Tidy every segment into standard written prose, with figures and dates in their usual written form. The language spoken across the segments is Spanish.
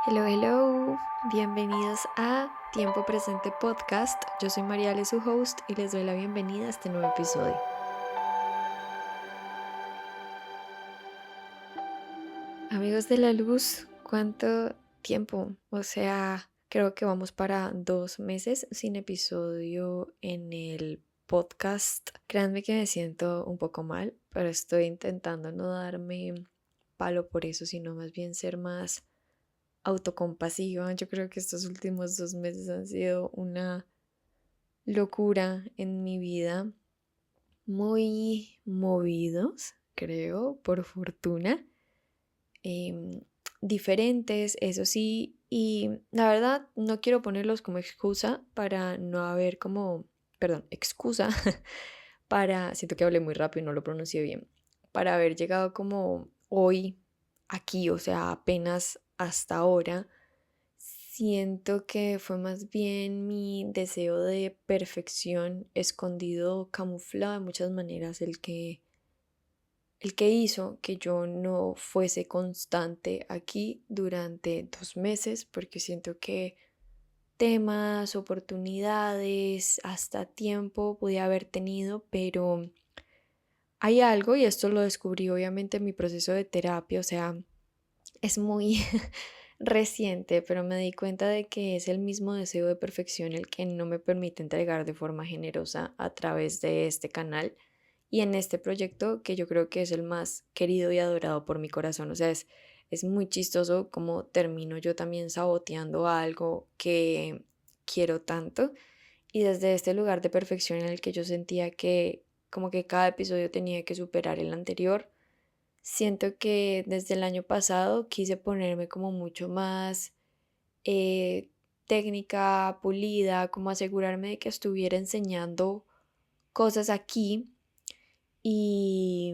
Hello, hello, bienvenidos a Tiempo Presente Podcast. Yo soy Mariale, su host, y les doy la bienvenida a este nuevo episodio. Amigos de la luz, ¿cuánto tiempo? Creo que vamos para 2 meses sin episodio en el podcast. Créanme que me siento un poco mal, pero estoy intentando no darme palo por eso, sino más bien ser más autocompasiva. Yo creo que estos últimos 2 meses han sido una locura en mi vida, muy movidos, creo, por fortuna, em, diferentes, eso sí, y la verdad no quiero ponerlos como excusa para no haber como, perdón, excusa para, siento que hablé muy rápido y no lo pronuncié bien, para haber llegado como hoy aquí, o sea, apenas hasta ahora. Siento que fue más bien mi deseo de perfección escondido, camuflado de muchas maneras, el que hizo que yo no fuese constante aquí durante 2 meses, porque siento que temas, oportunidades, hasta tiempo podía haber tenido, pero hay algo, y esto lo descubrí obviamente en mi proceso de terapia, o sea, es muy reciente, pero me di cuenta de que es el mismo deseo de perfección el que no me permite entregar de forma generosa a través de este canal y en este proyecto que yo creo que es el más querido y adorado por mi corazón. O sea, es muy chistoso como termino yo también saboteando algo que quiero tanto y desde este lugar de perfección en el que yo sentía que como que cada episodio tenía que superar el anterior. Siento que desde el año pasado quise ponerme como mucho más eh, técnica, pulida, como asegurarme de que estuviera enseñando cosas aquí y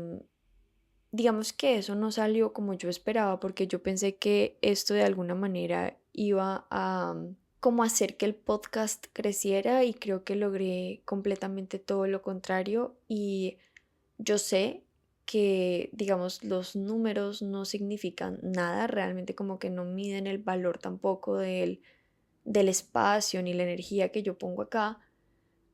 digamos que eso no salió como yo esperaba porque yo pensé que esto de alguna manera iba a como hacer que el podcast creciera y creo que logré completamente todo lo contrario y yo sé que, digamos, los números no significan nada, realmente como que no miden el valor tampoco del espacio ni la energía que yo pongo acá,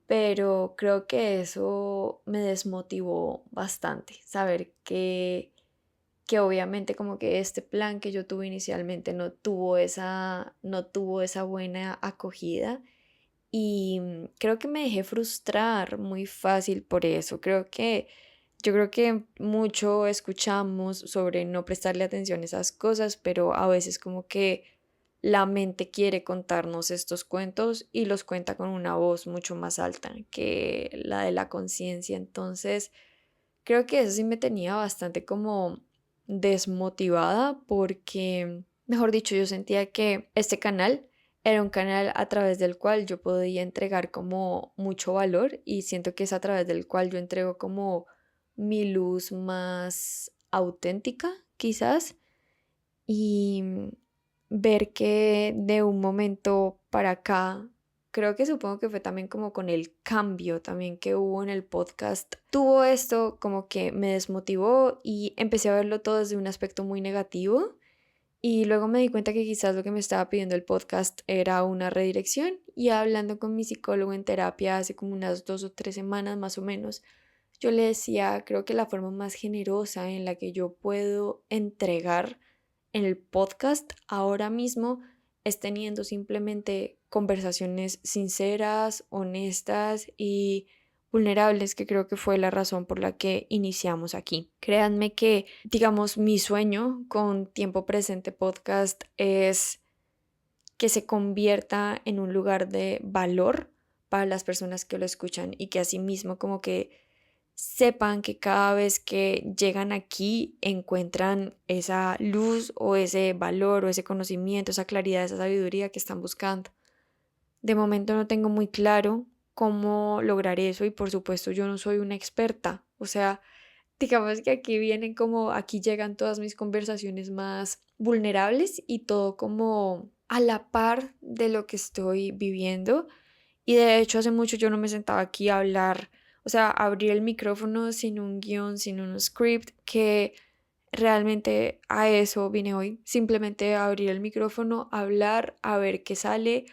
pero creo que eso me desmotivó bastante, saber que obviamente como que este plan que yo tuve inicialmente no tuvo esa buena acogida y creo que me dejé frustrar muy fácil por eso. Yo creo que mucho escuchamos sobre no prestarle atención a esas cosas, pero a veces como que la mente quiere contarnos estos cuentos y los cuenta con una voz mucho más alta que la de la conciencia. Entonces, creo que eso sí me tenía bastante como desmotivada porque, mejor dicho, yo sentía que este canal era un canal a través del cual yo podía entregar como mucho valor y siento que es a través del cual yo entrego como mi luz más auténtica, quizás, y ver que de un momento para acá, creo que supongo que fue también como con el cambio también que hubo en el podcast, tuvo esto como que me desmotivó y empecé a verlo todo desde un aspecto muy negativo. Y luego me di cuenta que quizás lo que me estaba pidiendo el podcast era una redirección y hablando con mi psicólogo en terapia hace como unas 2 o 3 semanas más o menos, yo le decía, creo que la forma más generosa en la que yo puedo entregar en el podcast ahora mismo es teniendo simplemente conversaciones sinceras, honestas y vulnerables, que creo que fue la razón por la que iniciamos aquí. Créanme que, digamos, mi sueño con Tiempo Presente Podcast es que se convierta en un lugar de valor para las personas que lo escuchan y que asimismo como que sepan que cada vez que llegan aquí encuentran esa luz o ese valor o ese conocimiento, esa claridad, esa sabiduría que están buscando. De momento no tengo muy claro cómo lograr eso y por supuesto yo no soy una experta. O sea, digamos que aquí llegan todas mis conversaciones más vulnerables y todo como a la par de lo que estoy viviendo. Y de hecho hace mucho yo no me sentaba aquí a hablar, o sea, abrir el micrófono sin un guión, sin un script, que realmente a eso vine hoy, simplemente a abrir el micrófono, a hablar, a ver qué sale.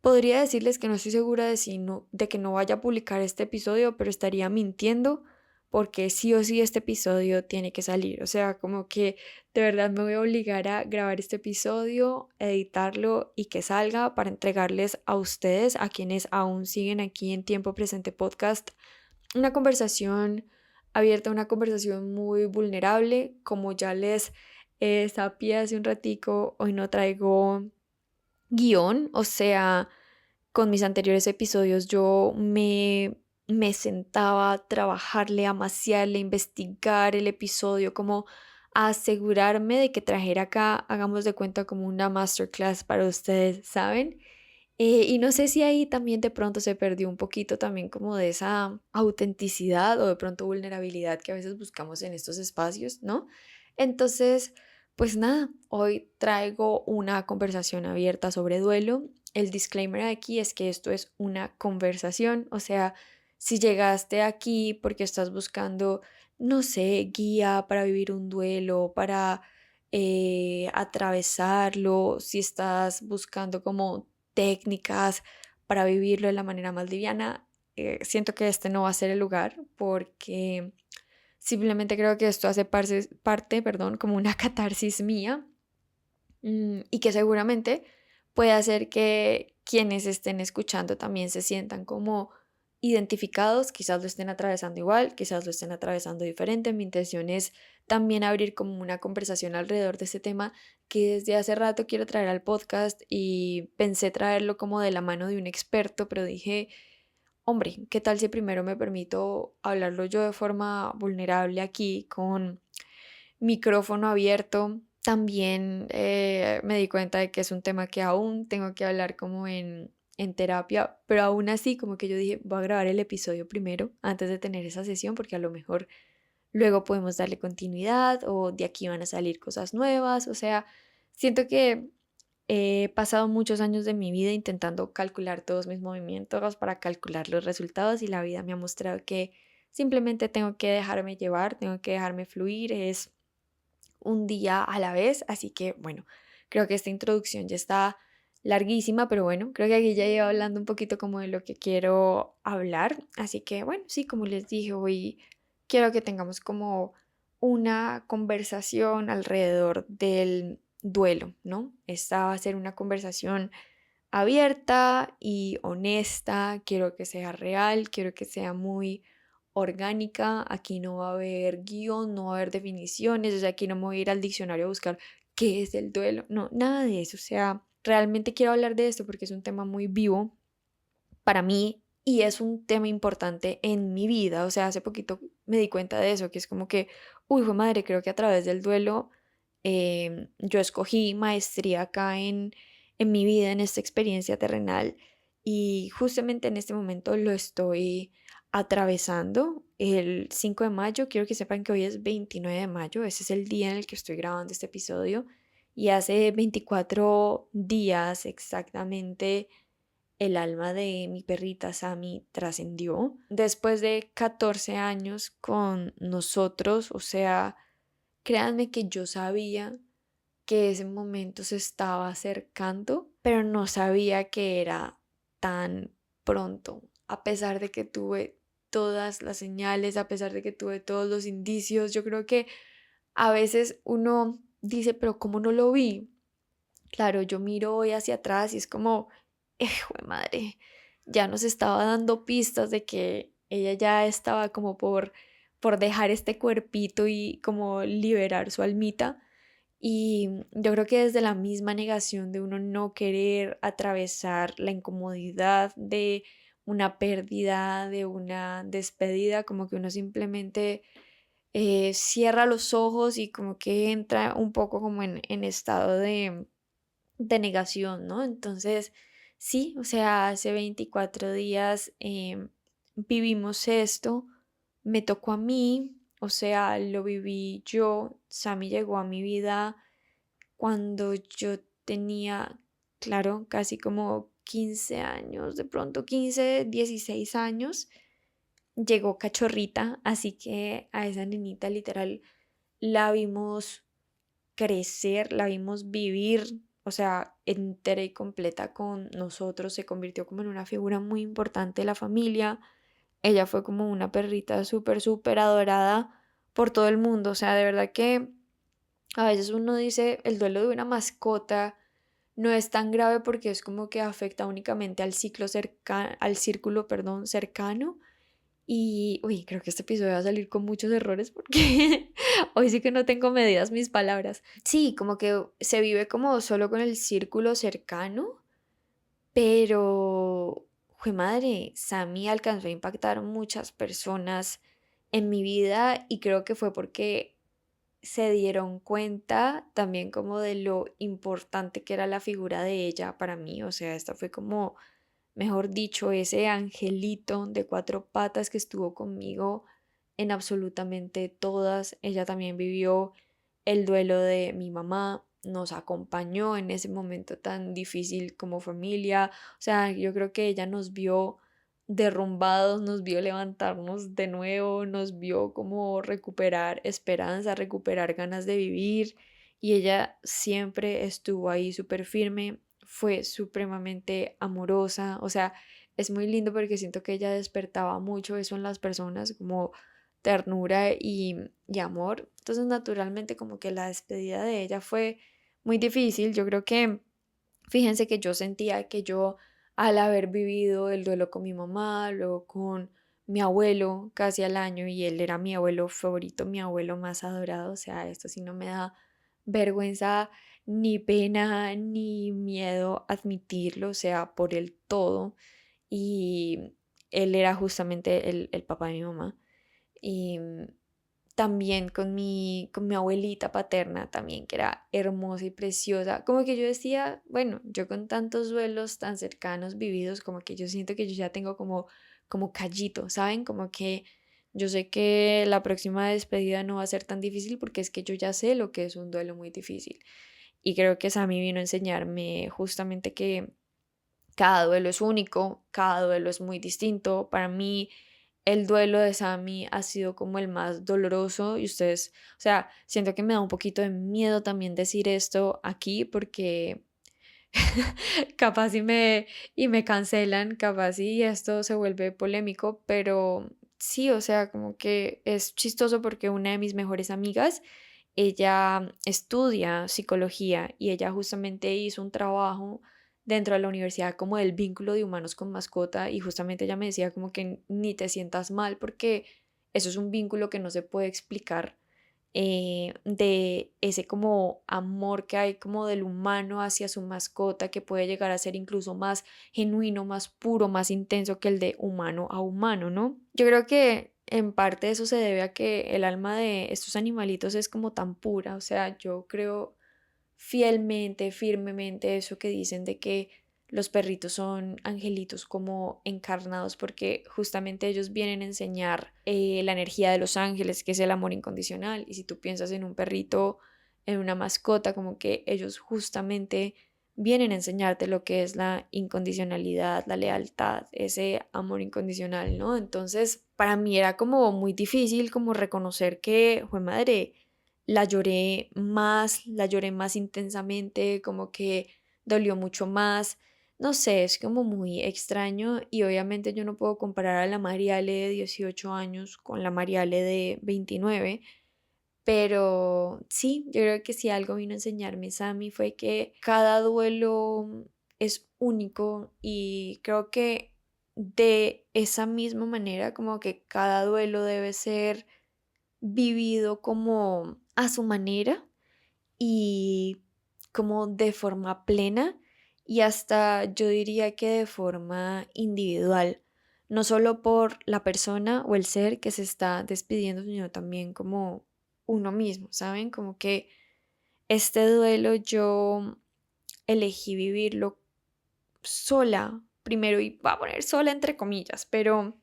Podría decirles que no estoy segura de que no vaya a publicar este episodio, pero estaría mintiendo porque sí o sí este episodio tiene que salir. O sea, como que de verdad me voy a obligar a grabar este episodio, editarlo y que salga para entregarles a ustedes, a quienes aún siguen aquí en Tiempo Presente Podcast, una conversación abierta, una conversación muy vulnerable. Como ya les sapié hace un ratico, hoy no traigo guión, o sea, con mis anteriores episodios yo me sentaba a trabajarle, a maciarle, a investigar el episodio, como a asegurarme de que trajera acá, hagamos de cuenta como una masterclass para ustedes, ¿saben? Y no sé si ahí también de pronto se perdió un poquito también como de esa autenticidad o de pronto vulnerabilidad que a veces buscamos en estos espacios, ¿no? Entonces, pues nada, hoy traigo una conversación abierta sobre duelo. El disclaimer aquí es que esto es una conversación, o sea, si llegaste aquí porque estás buscando, no sé, guía para vivir un duelo, para atravesarlo, si estás buscando como técnicas para vivirlo de la manera más liviana, siento que este no va a ser el lugar porque simplemente creo que esto hace parte, perdón, como una catarsis mía, y que seguramente puede hacer que quienes estén escuchando también se sientan como identificados, quizás lo estén atravesando igual, quizás lo estén atravesando diferente. Mi intención es también abrir como una conversación alrededor de este tema que desde hace rato quiero traer al podcast y pensé traerlo como de la mano de un experto, pero dije, hombre, ¿qué tal si primero me permito hablarlo yo de forma vulnerable aquí con micrófono abierto? También me di cuenta de que es un tema que aún tengo que hablar como en terapia, pero aún así como que yo dije, voy a grabar el episodio primero antes de tener esa sesión porque a lo mejor luego podemos darle continuidad o de aquí van a salir cosas nuevas. O sea, siento que he pasado muchos años de mi vida intentando calcular todos mis movimientos para calcular los resultados y la vida me ha mostrado que simplemente tengo que dejarme llevar, tengo que dejarme fluir, es un día a la vez. Así que bueno, creo que esta introducción ya está larguísima, pero bueno, creo que aquí ya llevo hablando un poquito como de lo que quiero hablar. Así que bueno, sí, como les dije, hoy quiero que tengamos como una conversación alrededor del duelo, ¿no? Esta va a ser una conversación abierta y honesta, quiero que sea real, quiero que sea muy orgánica. Aquí no va a haber guión, no va a haber definiciones, o sea, aquí no me voy a ir al diccionario a buscar qué es el duelo, no, nada de eso. O sea, realmente quiero hablar de esto porque es un tema muy vivo para mí y es un tema importante en mi vida. O sea, hace poquito me di cuenta de eso, que es como que, uy, fue madre, creo que a través del duelo yo escogí maestría acá en mi vida, en esta experiencia terrenal, y justamente en este momento lo estoy atravesando. El 5 de mayo, quiero que sepan que hoy es 29 de mayo, ese es el día en el que estoy grabando este episodio, y hace 24 días exactamente el alma de mi perrita Sammy trascendió. Después de 14 años con nosotros, o sea, créanme que yo sabía que ese momento se estaba acercando, pero no sabía que era tan pronto, a pesar de que tuve todas las señales, a pesar de que tuve todos los indicios. Yo creo que a veces uno dice, pero ¿cómo no lo vi? Claro, yo miro hoy hacia atrás y es como, de madre, ya nos estaba dando pistas de que ella ya estaba como por dejar este cuerpito y como liberar su almita. Y yo creo que desde la misma negación de uno no querer atravesar la incomodidad de una pérdida, de una despedida, como que uno simplemente cierra los ojos y como que entra un poco como en estado de negación, ¿no? Entonces, sí, o sea, hace 24 días vivimos esto, me tocó a mí, o sea, lo viví yo. Sammy llegó a mi vida cuando yo tenía, claro, casi como 15 años, de pronto 15, 16 años, llegó cachorrita, así que a esa nenita literal la vimos crecer, la vimos vivir, o sea, entera y completa con nosotros, se convirtió como en una figura muy importante de la familia. Ella fue como una perrita súper, súper adorada por todo el mundo, o sea, de verdad que a veces uno dice el duelo de una mascota no es tan grave porque es como que afecta únicamente al al círculo, perdón, cercano. Y, uy, creo que este episodio va a salir con muchos errores porque hoy sí que no tengo medidas mis palabras. Sí, como que se vive como solo con el círculo cercano, pero, jue madre, Sammy alcanzó a impactar muchas personas en mi vida y creo que fue porque se dieron cuenta también como de lo importante que era la figura de ella para mí. O sea, esta fue como, mejor dicho, ese angelito de cuatro patas que estuvo conmigo en absolutamente todas. Ella también vivió el duelo de mi mamá, nos acompañó en ese momento tan difícil como familia. O sea, yo creo que ella nos vio derrumbados, nos vio levantarnos de nuevo, nos vio como recuperar esperanza, recuperar ganas de vivir y ella siempre estuvo ahí súper firme, fue supremamente amorosa, o sea, es muy lindo porque siento que ella despertaba mucho eso en las personas, como ternura y amor. Entonces, naturalmente, como que la despedida de ella fue muy difícil. Yo creo que, fíjense que yo sentía que yo, al haber vivido el duelo con mi mamá, luego con mi abuelo casi al año, y él era mi abuelo favorito, mi abuelo más adorado, o sea, esto sí no me da vergüenza, ni pena, ni miedo admitirlo, o sea, por el todo. Y él era justamente el papá de mi mamá. Y también con mi abuelita paterna también, que era hermosa y preciosa. Como que yo decía, bueno, yo con tantos duelos tan cercanos vividos, como que yo siento que yo ya tengo como callito, ¿saben? Como que yo sé que la próxima despedida no va a ser tan difícil porque es que yo ya sé lo que es un duelo muy difícil. Y creo que Sammy vino a enseñarme justamente que cada duelo es único, cada duelo es muy distinto. Para mí, el duelo de Sammy ha sido como el más doloroso y ustedes, o sea, siento que me da un poquito de miedo también decir esto aquí porque capaz y me cancelan, capaz y esto se vuelve polémico, pero sí, o sea, como que es chistoso porque una de mis mejores amigas, ella estudia psicología y ella justamente hizo un trabajo dentro de la universidad como del vínculo de humanos con mascota y justamente ella me decía como que ni te sientas mal porque eso es un vínculo que no se puede explicar, de ese como amor que hay como del humano hacia su mascota que puede llegar a ser incluso más genuino, más puro, más intenso que el de humano a humano, ¿no? Yo creo que en parte eso se debe a que el alma de estos animalitos es como tan pura, o sea, yo creo fielmente, firmemente eso que dicen de que los perritos son angelitos como encarnados porque justamente ellos vienen a enseñar la energía de los ángeles, que es el amor incondicional. Y si tú piensas en un perrito, en una mascota, como que ellos justamente vienen a enseñarte lo que es la incondicionalidad, la lealtad, ese amor incondicional, ¿no? Entonces, para mí era como muy difícil como reconocer que, jue madre, la lloré más intensamente, como que dolió mucho más. No sé, es como muy extraño y obviamente yo no puedo comparar a la Mariale de 18 años con la Mariale de 29, pero sí, yo creo que si algo vino a enseñarme Sammy fue que cada duelo es único y creo que de esa misma manera como que cada duelo debe ser vivido como a su manera y como de forma plena y hasta yo diría que de forma individual, no solo por la persona o el ser que se está despidiendo, sino también como uno mismo, ¿saben? Como que este duelo yo elegí vivirlo sola, primero, y voy a poner sola entre comillas, pero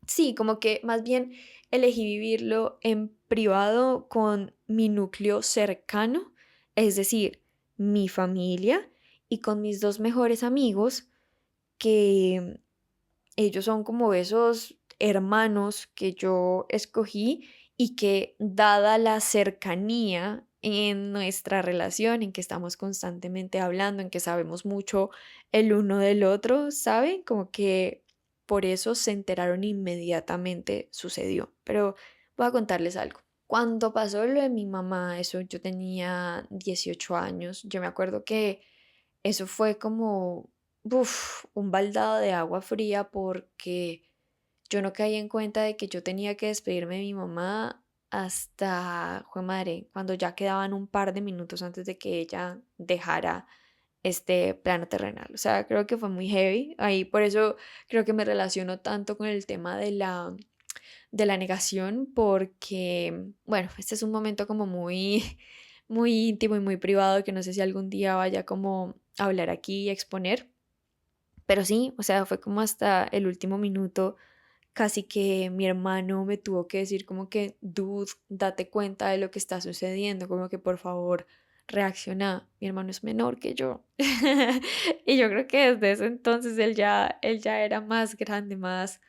sí, como que más bien elegí vivirlo en privado con mi núcleo cercano, es decir, mi familia y con mis dos mejores amigos, que ellos son como esos hermanos que yo escogí y que dada la cercanía en nuestra relación, en que estamos constantemente hablando, en que sabemos mucho el uno del otro, ¿saben? Como que por eso se enteraron inmediatamente sucedió. Pero voy a contarles algo. Cuando pasó lo de mi mamá, eso yo tenía 18 años, yo me acuerdo que eso fue como un baldado de agua fría porque yo no caí en cuenta de que yo tenía que despedirme de mi mamá hasta, jue madre, cuando ya quedaban un par de minutos antes de que ella dejara este plano terrenal. O sea, creo que fue muy heavy. Ahí por eso creo que me relaciono tanto con el tema de la negación, porque, bueno, este es un momento como muy, muy íntimo y muy privado que no sé si algún día vaya como a hablar aquí y exponer. Pero sí, o sea, fue como hasta el último minuto casi que mi hermano me tuvo que decir como que, dude, date cuenta de lo que está sucediendo, como que por favor reacciona. Mi hermano es menor que yo. Y yo creo que desde ese entonces él ya era más grande, más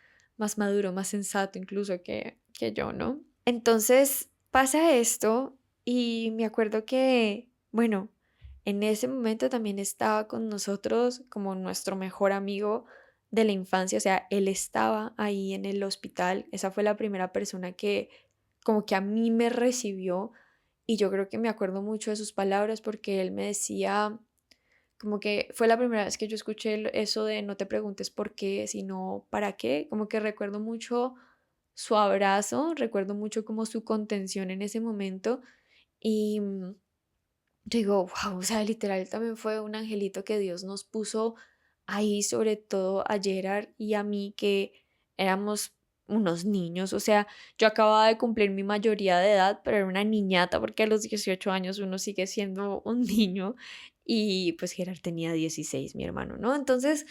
maduro, más sensato incluso que yo, ¿no? Entonces pasa esto y me acuerdo que, bueno, en ese momento también estaba con nosotros como nuestro mejor amigo de la infancia, o sea, él estaba ahí en el hospital, esa fue la primera persona que como que a mí me recibió y yo creo que me acuerdo mucho de sus palabras porque él me decía como que fue la primera vez que yo escuché eso de no te preguntes por qué, sino para qué, como que recuerdo mucho su abrazo, recuerdo mucho como su contención en ese momento y digo, wow, o sea, literal también fue un angelito que Dios nos puso ahí, sobre todo a Gerard y a mí, que éramos unos niños, o sea, yo acababa de cumplir mi mayoría de edad, pero era una niñata, porque a los 18 años uno sigue siendo un niño, y pues Gerard tenía 16 mi hermano, ¿no? Entonces,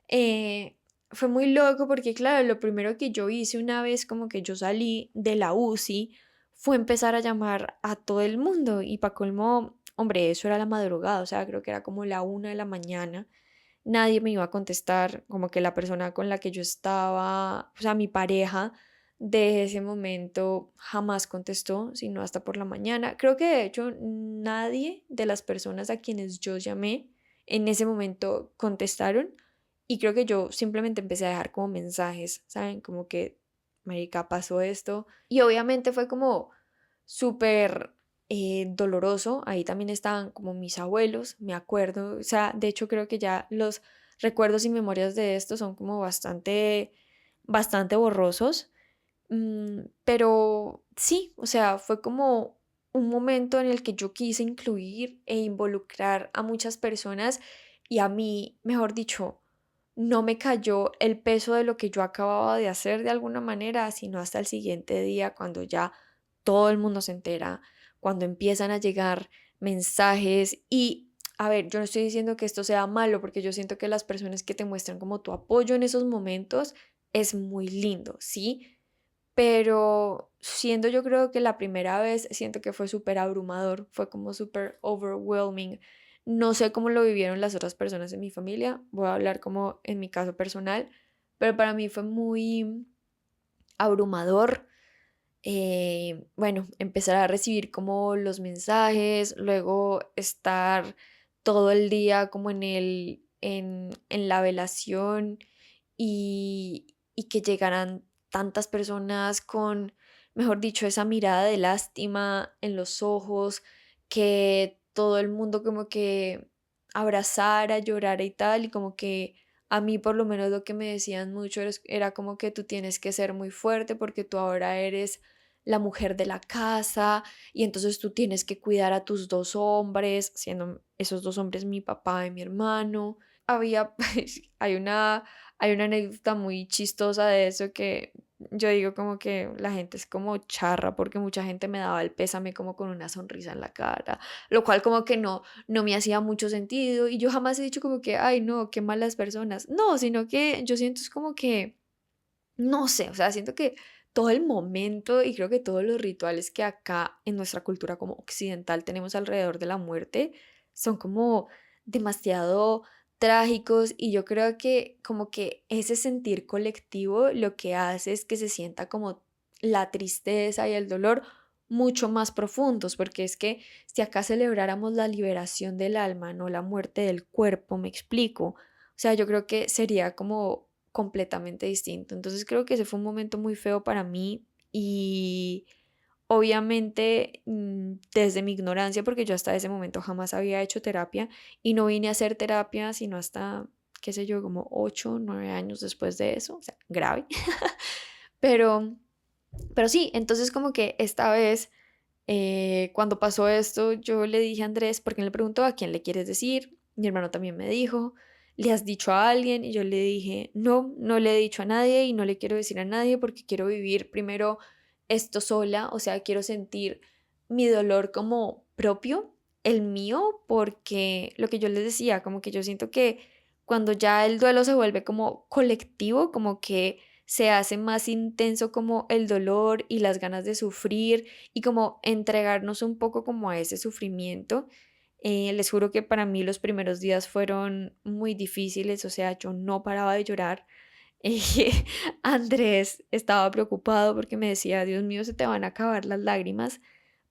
eh, fue muy loco porque, claro, lo primero que yo hice una vez como que yo salí de la UCI fue empezar a llamar a todo el mundo, y para colmo, hombre, eso era la madrugada, o sea, creo que era como la 1 de la mañana. Nadie me iba a contestar, como que la persona con la que yo estaba, o sea, mi pareja de ese momento jamás contestó, sino hasta por la mañana. Creo que de hecho nadie de las personas a quienes yo llamé en ese momento contestaron, y creo que yo simplemente empecé a dejar como mensajes, ¿saben? Como que, marica, pasó esto. Y obviamente fue como súper doloroso. Ahí también estaban como mis abuelos, me acuerdo. O sea, de hecho creo que ya los recuerdos y memorias de esto son como bastante borrosos. Pero sí, o sea, fue como un momento en el que yo quise incluir e involucrar a muchas personas, y a mí, mejor dicho, no me cayó el peso de lo que yo acababa de hacer de alguna manera, sino hasta el siguiente día cuando ya todo el mundo se entera, cuando empiezan a llegar mensajes y, a ver, yo no estoy diciendo que esto sea malo, porque yo siento que las personas que te muestran como tu apoyo en esos momentos es muy lindo, ¿sí? Pero siendo yo creo que la primera vez, siento que fue súper abrumador, fue como súper overwhelming. No sé cómo lo vivieron las otras personas en mi familia, voy a hablar como en mi caso personal, pero para mí fue muy abrumador. Bueno, empezar a recibir como los mensajes, luego estar todo el día como en la velación, y que llegaran tantas personas con, mejor dicho, esa mirada de lástima en los ojos, que todo el mundo como que abrazara, llorara y tal, y como que a mí por lo menos lo que me decían mucho era como que tú tienes que ser muy fuerte porque tú ahora eres la mujer de la casa, y entonces tú tienes que cuidar a tus dos hombres, siendo esos dos hombres mi papá y mi hermano. Había, hay una anécdota muy chistosa de eso, que yo digo como que la gente es como charra porque mucha gente me daba el pésame como con una sonrisa en la cara, lo cual como que no me hacía mucho sentido, y yo jamás he dicho como que, ay no, qué malas personas, no, sino que yo siento es como que no sé, o sea, siento que todo el momento y creo que todos los rituales que acá en nuestra cultura como occidental tenemos alrededor de la muerte son como demasiado trágicos, y yo creo que como que ese sentir colectivo lo que hace es que se sienta como la tristeza y el dolor mucho más profundos, porque es que si acá celebráramos la liberación del alma, no la muerte del cuerpo, me explico. O sea, yo creo que sería como completamente distinto. Entonces creo que ese fue un momento muy feo para mí y obviamente desde mi ignorancia, porque yo hasta ese momento jamás había hecho terapia y no vine a hacer terapia sino hasta, qué sé yo, como 8 o 9 años después de eso, o sea, grave. Pero, pero sí, entonces como que esta vez cuando pasó esto, yo le dije a Andrés, porque él le preguntó a quién le quieres decir. Mi hermano también me dijo, ¿le has dicho a alguien? Y yo le dije, no, no le he dicho a nadie y no le quiero decir a nadie porque quiero vivir primero esto sola, o sea, quiero sentir mi dolor como propio, el mío, porque lo que yo les decía, como que yo siento que cuando ya el duelo se vuelve como colectivo, como que se hace más intenso como el dolor y las ganas de sufrir y como entregarnos un poco como a ese sufrimiento. Les juro que para mí los primeros días fueron muy difíciles, o sea, yo no paraba de llorar. Eh, Andrés estaba preocupado porque me decía, Dios mío, se te van a acabar las lágrimas,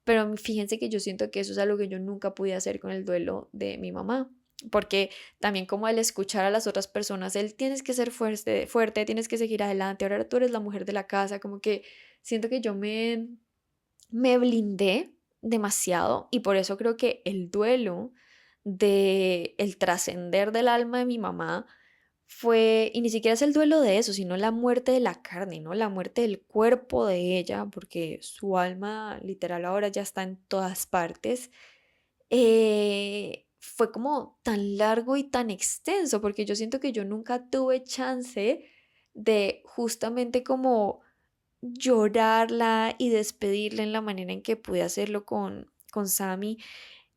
pero fíjense que yo siento que eso es algo que yo nunca pude hacer con el duelo de mi mamá, porque también como al escuchar a las otras personas, él tienes que ser fuerte, fuerte, tienes que seguir adelante, ahora tú eres la mujer de la casa, como que siento que yo me blindé demasiado y por eso creo que el duelo de el trascender del alma de mi mamá fue, y ni siquiera es el duelo de eso, sino la muerte de la carne, ¿no? La muerte del cuerpo de ella, porque su alma literal ahora ya está en todas partes. Fue como tan largo y tan extenso, porque yo siento que yo nunca tuve chance de justamente como llorarla y despedirla en la manera en que pude hacerlo con Sammy.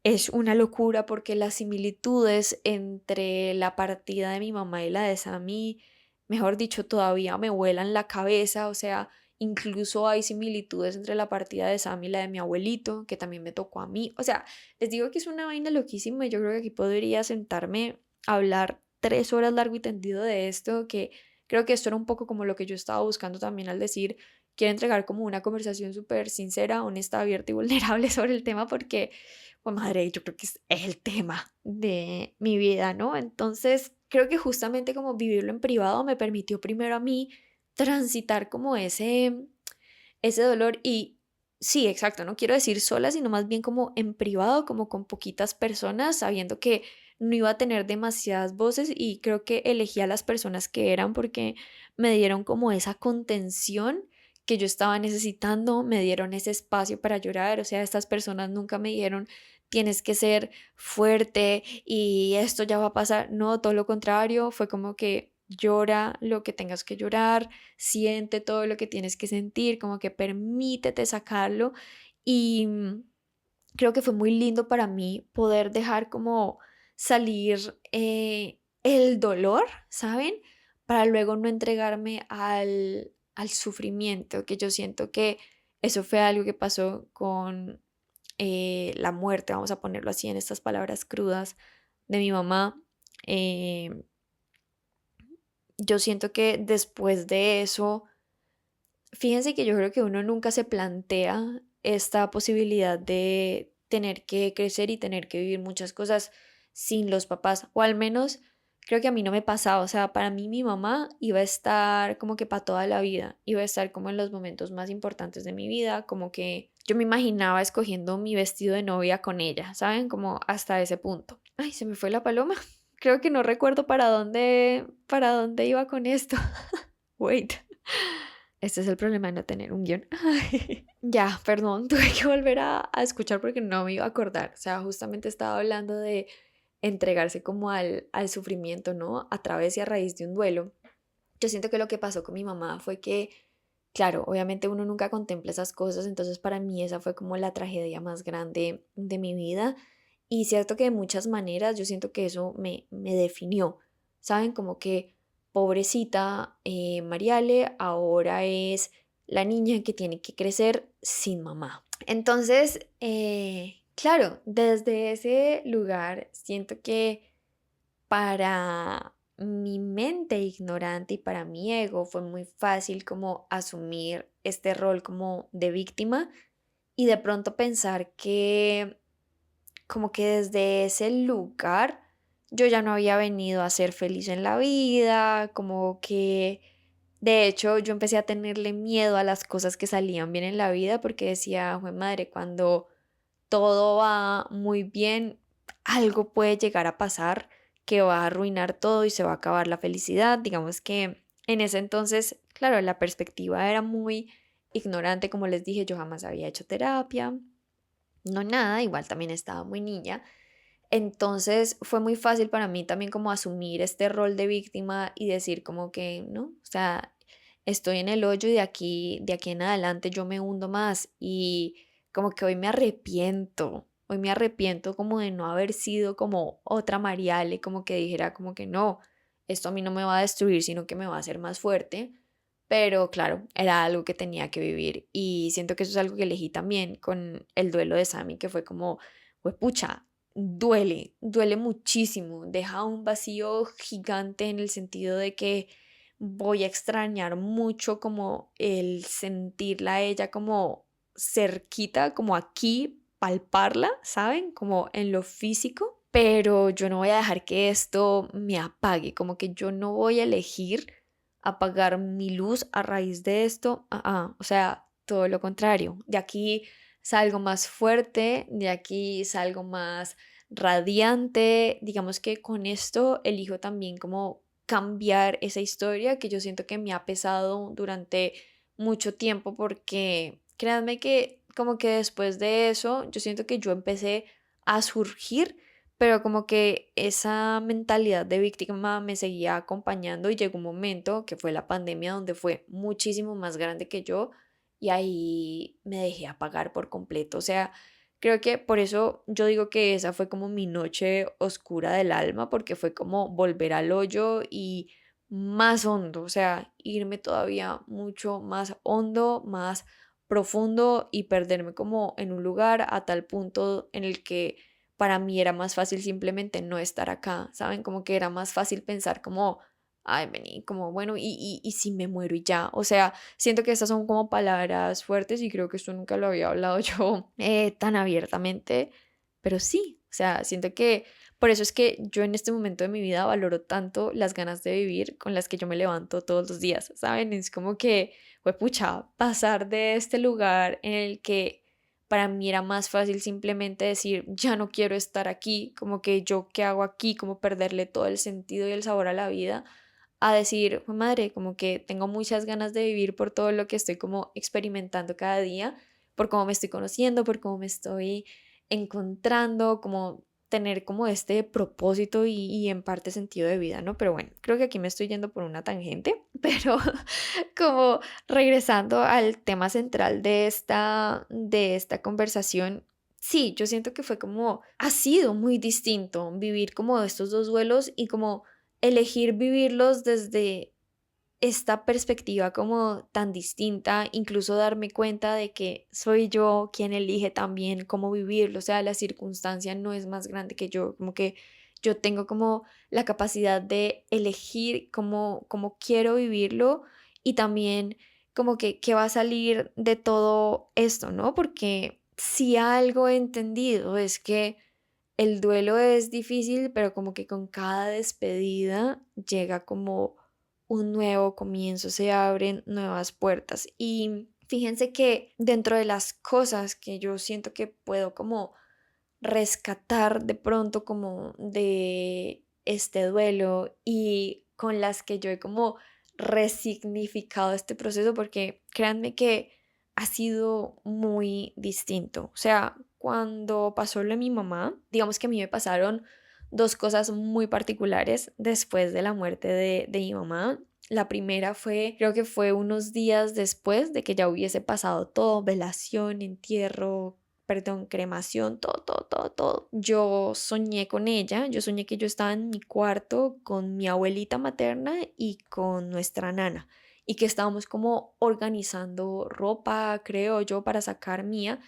Es una locura porque las similitudes entre la partida de mi mamá y la de Sammy, mejor dicho, todavía me vuelan la cabeza. O sea, incluso hay similitudes entre la partida de Sammy y la de mi abuelito, que también me tocó a mí. O sea, les digo que es una vaina loquísima y yo creo que aquí podría sentarme a hablar 3 horas largo y tendido de esto, que creo que esto era un poco como lo que yo estaba buscando también al decir, quiero entregar como una conversación súper sincera, honesta, abierta y vulnerable sobre el tema porque pues madre, yo creo que es el tema de mi vida, ¿no? Entonces, creo que justamente como vivirlo en privado me permitió primero a mí transitar como ese dolor y sí, exacto, no quiero decir sola, sino más bien como en privado, como con poquitas personas, sabiendo que no iba a tener demasiadas voces y creo que elegí a las personas que eran porque me dieron como esa contención que yo estaba necesitando, me dieron ese espacio para llorar, o sea, estas personas nunca me dijeron tienes que ser fuerte y esto ya va a pasar, no, todo lo contrario, fue como que llora lo que tengas que llorar, siente todo lo que tienes que sentir, como que permítete sacarlo y creo que fue muy lindo para mí poder dejar como salir el dolor, ¿saben? Para luego no entregarme al sufrimiento, que yo siento que eso fue algo que pasó con la muerte, vamos a ponerlo así en estas palabras crudas, de mi mamá. Eh, yo siento que después de eso, fíjense que yo creo que uno nunca se plantea esta posibilidad de tener que crecer y tener que vivir muchas cosas sin los papás, o al menos creo que a mí no me pasaba, o sea, para mí mi mamá iba a estar como que para toda la vida, iba a estar como en los momentos más importantes de mi vida, como que yo me imaginaba escogiendo mi vestido de novia con ella, ¿saben? Como hasta ese punto. Ay, se me fue la paloma. Creo que no recuerdo para dónde iba con esto. Wait. Este es el problema de no tener un guión. Ya, perdón, tuve que volver a escuchar porque no me iba a acordar. O sea, justamente estaba hablando de entregarse como al sufrimiento, ¿no? A través y a raíz de un duelo. Yo siento que lo que pasó con mi mamá fue que, claro, obviamente uno nunca contempla esas cosas, entonces para mí esa fue como la tragedia más grande de mi vida. Y cierto que de muchas maneras yo siento que eso me definió, ¿saben? Como que pobrecita Mariale ahora es la niña que tiene que crecer sin mamá. Entonces, claro, desde ese lugar siento que para mi mente ignorante y para mi ego fue muy fácil como asumir este rol como de víctima y de pronto pensar que como que desde ese lugar yo ya no había venido a ser feliz en la vida, como que de hecho yo empecé a tenerle miedo a las cosas que salían bien en la vida porque decía, jue madre, cuando todo va muy bien, algo puede llegar a pasar que va a arruinar todo y se va a acabar la felicidad. Digamos que en ese entonces, claro, la perspectiva era muy ignorante, como les dije, yo jamás había hecho terapia, no nada, igual también estaba muy niña. Entonces fue muy fácil para mí también como asumir este rol de víctima y decir como que no, o sea, estoy en el hoyo y de aquí en adelante yo me hundo más y como que hoy me arrepiento como de no haber sido como otra Mariale, como que dijera como que no, esto a mí no me va a destruir, sino que me va a hacer más fuerte. Pero claro, era algo que tenía que vivir y siento que eso es algo que elegí también con el duelo de Sammy, que fue como, pues pucha, duele, duele muchísimo, deja un vacío gigante en el sentido de que voy a extrañar mucho como el sentirla a ella como cerquita, como aquí, palparla, ¿saben? Como en lo físico, pero yo no voy a dejar que esto me apague, como que yo no voy a elegir apagar mi luz a raíz de esto, o sea, todo lo contrario, de aquí salgo más fuerte, de aquí salgo más radiante, digamos que con esto elijo también como cambiar esa historia que yo siento que me ha pesado durante mucho tiempo porque créanme que como que después de eso yo siento que yo empecé a surgir, pero como que esa mentalidad de víctima me seguía acompañando y llegó un momento que fue la pandemia donde fue muchísimo más grande que yo y ahí me dejé apagar por completo. O sea, creo que por eso yo digo que esa fue como mi noche oscura del alma, porque fue como volver al hoyo y más hondo, o sea, irme todavía mucho más hondo, más profundo y perderme como en un lugar a tal punto en el que para mí era más fácil simplemente no estar acá, ¿saben? Como que era más fácil pensar como, ay, vení, como bueno, y si me muero y ya, o sea, siento que estas son como palabras fuertes y creo que esto nunca lo había hablado yo tan abiertamente, pero sí, o sea, siento que por eso es que yo en este momento de mi vida valoro tanto las ganas de vivir con las que yo me levanto todos los días, ¿saben? Es como que, pues pucha, pasar de este lugar en el que para mí era más fácil simplemente decir, ya no quiero estar aquí, como que yo qué hago aquí, como perderle todo el sentido y el sabor a la vida a decir, "Jue madre, como que tengo muchas ganas de vivir por todo lo que estoy como experimentando cada día, por cómo me estoy conociendo, por cómo me estoy encontrando, como tener como este propósito y en parte sentido de vida, ¿no? Pero bueno, creo que aquí me estoy yendo por una tangente, pero como regresando al tema central de esta conversación, sí, yo siento que fue como, ha sido muy distinto vivir como estos dos duelos y como elegir vivirlos desde esta perspectiva como tan distinta, incluso darme cuenta de que soy yo quien elige también cómo vivirlo, o sea, la circunstancia no es más grande que yo, como que yo tengo como la capacidad de elegir cómo quiero vivirlo y también como que qué va a salir de todo esto, ¿no? Porque si algo he entendido es que el duelo es difícil, pero como que con cada despedida llega como un nuevo comienzo, se abren nuevas puertas. Y fíjense que dentro de las cosas que yo siento que puedo como rescatar de pronto como de este duelo y con las que yo he como resignificado este proceso, porque créanme que ha sido muy distinto. O sea, cuando pasó lo de mi mamá, digamos que a mí me pasaron dos cosas muy particulares después de la muerte de mi mamá. La primera fue, creo que fue unos días después de que ya hubiese pasado todo, velación, entierro, perdón, cremación, todo, todo, todo, todo. Yo soñé con ella, yo soñé que yo estaba en mi cuarto con mi abuelita materna y con nuestra nana y que estábamos como organizando ropa, creo yo, para sacar mía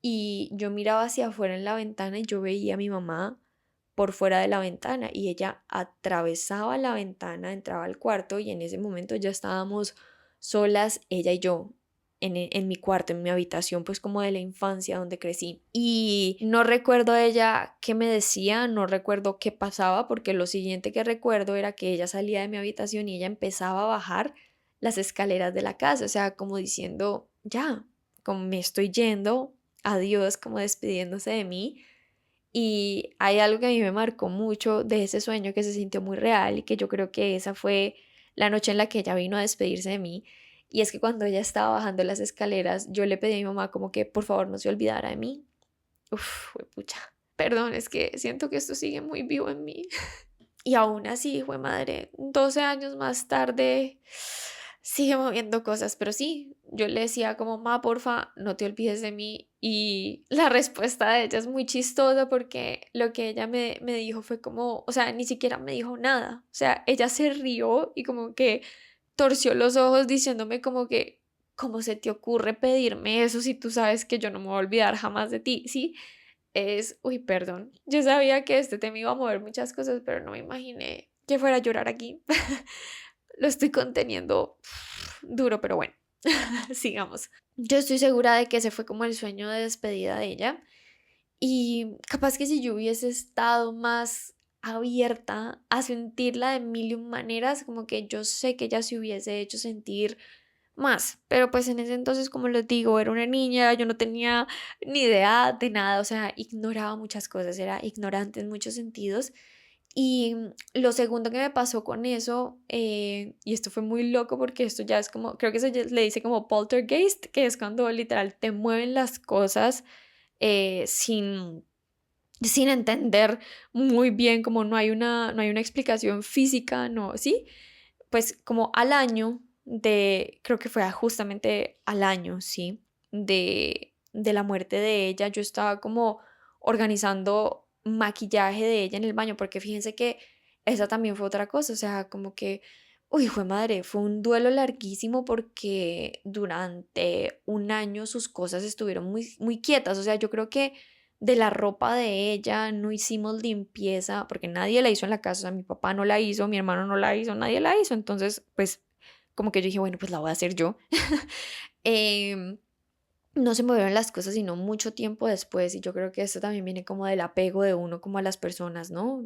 y yo miraba hacia afuera en la ventana y yo veía a mi mamá por fuera de la ventana y ella atravesaba la ventana, entraba al cuarto y en ese momento ya estábamos solas, ella y yo. en mi cuarto, en mi habitación, pues como de la infancia donde crecí. Y no recuerdo a ella qué me decía, no recuerdo qué pasaba, porque lo siguiente que recuerdo era que ella salía de mi habitación y ella empezaba a bajar las escaleras de la casa, o sea, como diciendo, ya, como me estoy yendo, adiós, como despidiéndose de mí. Y hay algo que a mí me marcó mucho de ese sueño que se sintió muy real y que yo creo que esa fue la noche en la que ella vino a despedirse de mí. Y es que cuando ella estaba bajando las escaleras, yo le pedí a mi mamá como que por favor no se olvidara de mí. Uf, pucha. Perdón, es que siento que esto sigue muy vivo en mí. Y aún así, fue madre, 12 años más tarde, sigue moviendo cosas, pero sí, yo le decía como, ma, porfa, no te olvides de mí. Y la respuesta de ella es muy chistosa porque lo que ella me dijo fue como, o sea, ni siquiera me dijo nada. O sea, ella se rió y como que torció los ojos diciéndome como que, ¿cómo se te ocurre pedirme eso si tú sabes que yo no me voy a olvidar jamás de ti? Sí, uy, perdón, yo sabía que este tema iba a mover muchas cosas, pero no me imaginé que fuera a llorar aquí. Lo estoy conteniendo duro, pero bueno, sigamos. Yo estoy segura de que ese fue como el sueño de despedida de ella y capaz que si yo hubiese estado más abierta a sentirla de mil y un maneras, como que yo sé que ella se hubiese hecho sentir más, pero pues en ese entonces, como les digo, era una niña, yo no tenía ni idea de nada, o sea, ignoraba muchas cosas, era ignorante en muchos sentidos. Y lo segundo que me pasó con eso, y esto fue muy loco porque esto ya es como, creo que eso ya le dice como poltergeist, que es cuando literal te mueven las cosas sin entender muy bien, como no hay una explicación física, no, ¿sí? Pues como al año creo que fue justamente al año, sí, de la muerte de ella, yo estaba como organizando maquillaje de ella en el baño, porque fíjense que esa también fue otra cosa, o sea, como que, uy, fue madre, fue un duelo larguísimo porque durante un año sus cosas estuvieron muy, muy quietas, o sea, yo creo que de la ropa de ella, no hicimos limpieza, porque nadie la hizo en la casa, o sea, mi papá no la hizo, mi hermano no la hizo, nadie la hizo, entonces, pues, como que yo dije, bueno, pues la voy a hacer yo. Em, no se movieron las cosas sino mucho tiempo después, y yo creo que esto también viene como del apego de uno como a las personas, ¿no?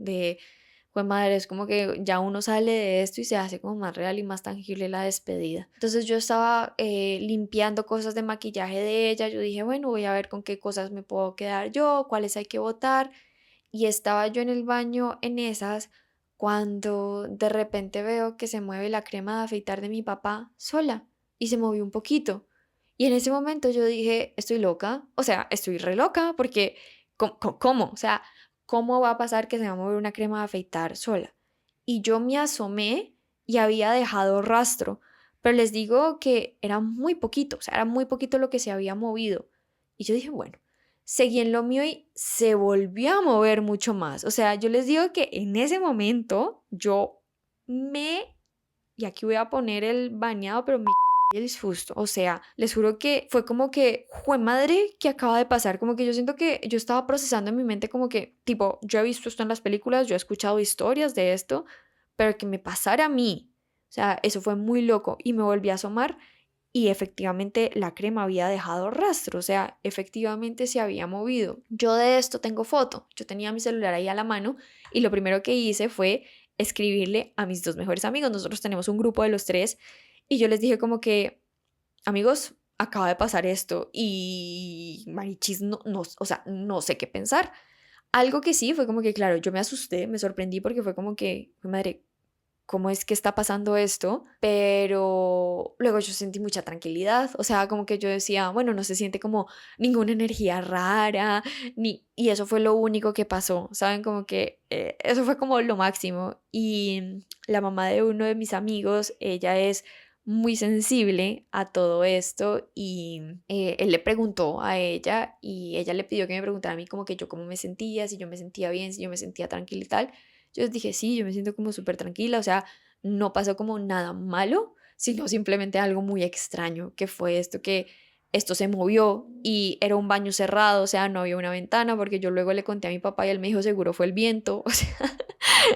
Pues madre, es como que ya uno sale de esto y se hace como más real y más tangible la despedida. Entonces yo estaba limpiando cosas de maquillaje de ella, yo dije, bueno, voy a ver con qué cosas me puedo quedar yo, cuáles hay que botar. Y estaba yo en el baño en esas cuando de repente veo que se mueve la crema de afeitar de mi papá sola y se movió un poquito. Y en ese momento yo dije, estoy loca, o sea, estoy re loca porque ¿cómo? O sea, ¿cómo va a pasar que se va a mover una crema de afeitar sola? Y yo me asomé y había dejado rastro, pero les digo que era muy poquito, o sea, era muy poquito lo que se había movido. Y yo dije, bueno, seguí en lo mío y se volvió a mover mucho más. O sea, yo les digo que en ese momento yo me, y aquí voy a poner el bañado, pero me el disgusto. O sea, les juro que fue como que, jue madre, ¿qué acaba de pasar? Como que yo siento que yo estaba procesando en mi mente como que, tipo, yo he visto esto en las películas, yo he escuchado historias de esto, pero que me pasara a mí. O sea, eso fue muy loco y me volví a asomar y efectivamente la crema había dejado rastro, o sea, efectivamente se había movido. Yo de esto tengo foto, yo tenía mi celular ahí a la mano y lo primero que hice fue escribirle a mis dos mejores amigos, nosotros tenemos un grupo de los tres y yo les dije como que, amigos, acaba de pasar esto y Marichis, no, no, o sea, no sé qué pensar. Algo que sí fue como que, claro, yo me asusté, me sorprendí porque fue como que, madre, ¿cómo es que está pasando esto? Pero luego yo sentí mucha tranquilidad, o sea, como que yo decía, bueno, no se siente como ninguna energía rara, y eso fue lo único que pasó, ¿saben? Como que eso fue como lo máximo. Y la mamá de uno de mis amigos, ella es muy sensible a todo esto y él le preguntó a ella y ella le pidió que me preguntara a mí como que yo cómo me sentía, si yo me sentía bien, si yo me sentía tranquila y tal. Yo les dije, sí, yo me siento como súper tranquila, o sea, no pasó como nada malo, sino simplemente algo muy extraño, que fue esto que esto se movió y era un baño cerrado, o sea, no había una ventana, porque yo luego le conté a mi papá y él me dijo, seguro fue el viento, o sea,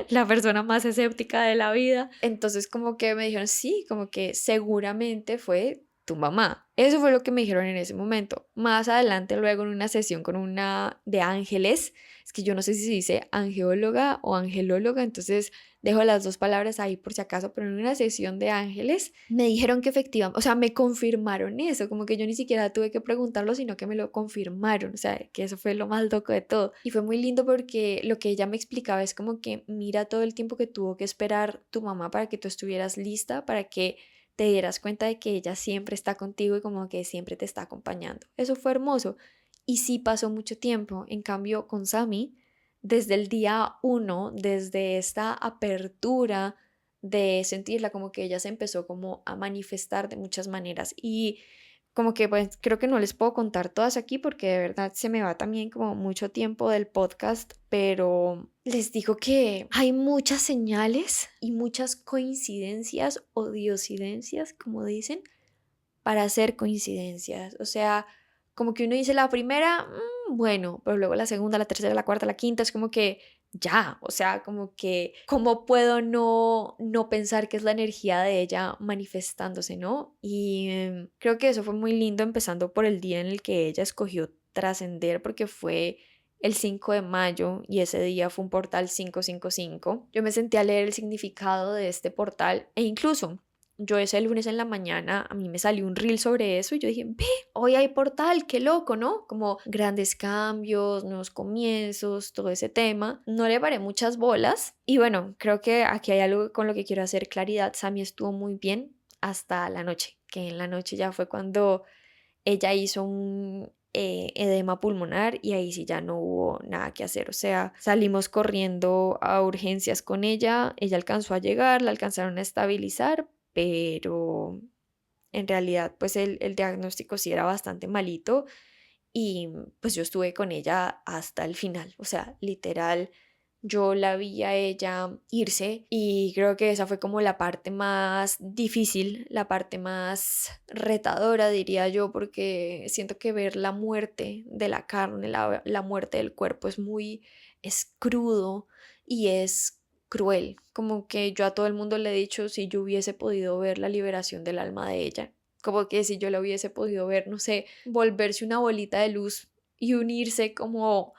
la persona más escéptica de la vida. Entonces como que me dijeron, sí, como que seguramente fue tu mamá. Eso fue lo que me dijeron en ese momento. Más adelante, luego en una sesión con una de ángeles, es que yo no sé si se dice angeóloga o angelóloga, entonces dejo las dos palabras ahí por si acaso, pero en una sesión de ángeles me dijeron que efectivamente, o sea, me confirmaron eso, como que yo ni siquiera tuve que preguntarlo, sino que me lo confirmaron, o sea, que eso fue lo más loco de todo. Y fue muy lindo porque lo que ella me explicaba es como que mira todo el tiempo que tuvo que esperar tu mamá para que tú estuvieras lista, para que te dieras cuenta de que ella siempre está contigo y como que siempre te está acompañando. Eso fue hermoso. Y sí pasó mucho tiempo. En cambio, con Sammy, desde el día uno, desde esta apertura de sentirla, como que ella se empezó como a manifestar de muchas maneras. Y como que pues creo que no les puedo contar todas aquí porque de verdad se me va también como mucho tiempo del podcast, pero les digo que hay muchas señales y muchas coincidencias o diosidencias, como dicen, para hacer coincidencias. O sea, como que uno dice la primera, bueno, pero luego la segunda, la tercera, la cuarta, la quinta, es como que ya, o sea, como que, ¿cómo puedo no pensar que es la energía de ella manifestándose, ¿no? Y creo que eso fue muy lindo, empezando por el día en el que ella escogió trascender, porque fue el 5 de mayo y ese día fue un portal 555. Yo me senté a leer el significado de este portal e incluso yo ese lunes en la mañana a mí me salió un reel sobre eso y yo dije, ve, hoy hay portal, qué loco, ¿no? Como grandes cambios, nuevos comienzos, todo ese tema. No le paré muchas bolas y bueno, creo que aquí hay algo con lo que quiero hacer claridad. Sammy estuvo muy bien hasta la noche, que en la noche ya fue cuando ella hizo un edema pulmonar y ahí sí ya no hubo nada que hacer. O sea, salimos corriendo a urgencias con ella alcanzó a llegar, la alcanzaron a estabilizar, pero en realidad pues el diagnóstico sí era bastante malito y pues yo estuve con ella hasta el final, o sea, literal. Yo la vi a ella irse y creo que esa fue como la parte más difícil, la parte más retadora, diría yo, porque siento que ver la muerte de la carne, la muerte del cuerpo es crudo y es cruel. Como que yo a todo el mundo le he dicho si yo hubiese podido ver la liberación del alma de ella, como que si yo la hubiese podido ver, no sé, volverse una bolita de luz y unirse como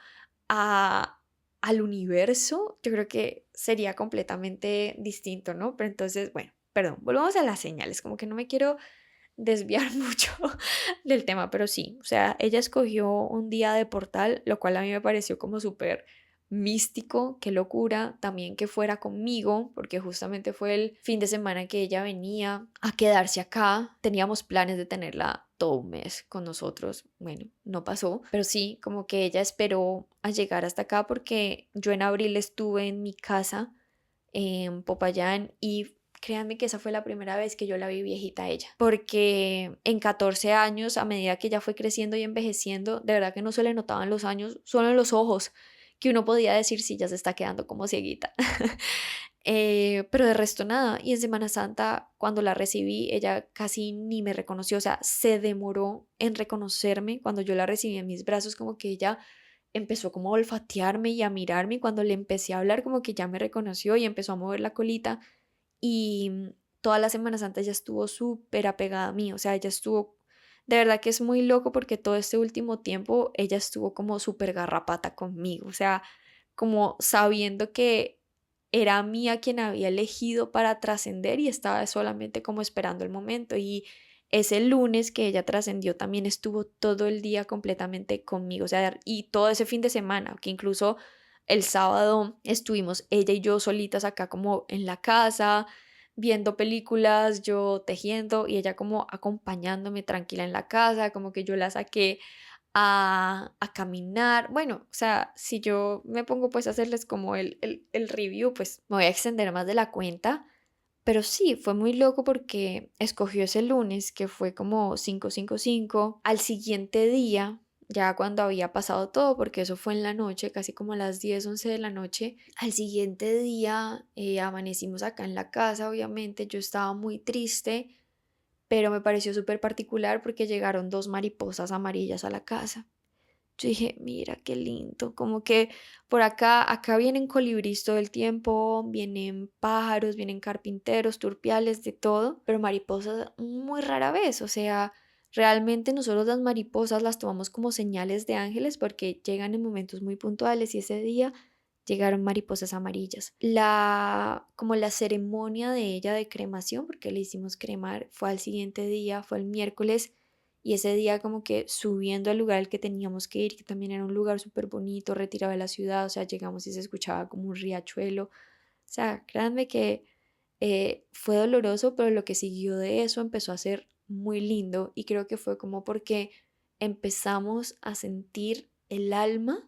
a al universo, yo creo que sería completamente distinto, ¿no? Pero entonces, bueno, perdón, volvamos a las señales, como que no me quiero desviar mucho del tema, pero sí, o sea, ella escogió un día de portal, lo cual a mí me pareció como súper místico, qué locura, también que fuera conmigo, porque justamente fue el fin de semana que ella venía a quedarse acá, teníamos planes de tenerla todo un mes con nosotros, bueno, no pasó, pero sí, como que ella esperó a llegar hasta acá porque yo en abril estuve en mi casa en Popayán y créanme que esa fue la primera vez que yo la vi viejita a ella, porque en 14 años, a medida que ella fue creciendo y envejeciendo, de verdad que no se le notaban los años, solo en los ojos, que uno podía decir si ya se está quedando como cieguita. Pero de resto nada. Y en Semana Santa, cuando la recibí, ella casi ni me reconoció, o sea, se demoró en reconocerme cuando yo la recibí en mis brazos, como que ella empezó como a olfatearme y a mirarme y cuando le empecé a hablar como que ya me reconoció y empezó a mover la colita y toda la Semana Santa ella estuvo súper apegada a mí, o sea, ella estuvo, de verdad que es muy loco porque todo este último tiempo ella estuvo como súper garrapata conmigo, o sea, como sabiendo que era a mí a quien había elegido para trascender y estaba solamente como esperando el momento y ese lunes que ella trascendió también estuvo todo el día completamente conmigo, o sea, y todo ese fin de semana, que incluso el sábado estuvimos ella y yo solitas acá como en la casa, viendo películas, yo tejiendo y ella como acompañándome tranquila en la casa, como que yo la saqué a caminar. Bueno, o sea, si yo me pongo pues a hacerles como el review, pues me voy a extender más de la cuenta. Pero sí, fue muy loco porque escogió ese lunes que fue como 555. Al siguiente día, ya cuando había pasado todo, porque eso fue en la noche, casi como a las 10 11 de la noche, al siguiente día amanecimos acá en la casa, obviamente yo estaba muy triste, pero me pareció súper particular porque llegaron dos mariposas amarillas a la casa. yo dije, mira qué lindo, como que por acá vienen colibríes todo el tiempo, vienen pájaros, vienen carpinteros, turpiales, de todo, pero mariposas muy rara vez, o sea, realmente nosotros las mariposas las tomamos como señales de ángeles porque llegan en momentos muy puntuales y ese día llegaron mariposas amarillas. Como la ceremonia de ella de cremación, porque le hicimos cremar, fue al siguiente día, fue el miércoles, y ese día como que subiendo al lugar al que teníamos que ir, que también era un lugar súper bonito, retirado de la ciudad, o sea, llegamos y se escuchaba como un riachuelo. O sea, créanme que fue doloroso, pero lo que siguió de eso empezó a ser muy lindo y creo que fue como porque empezamos a sentir el alma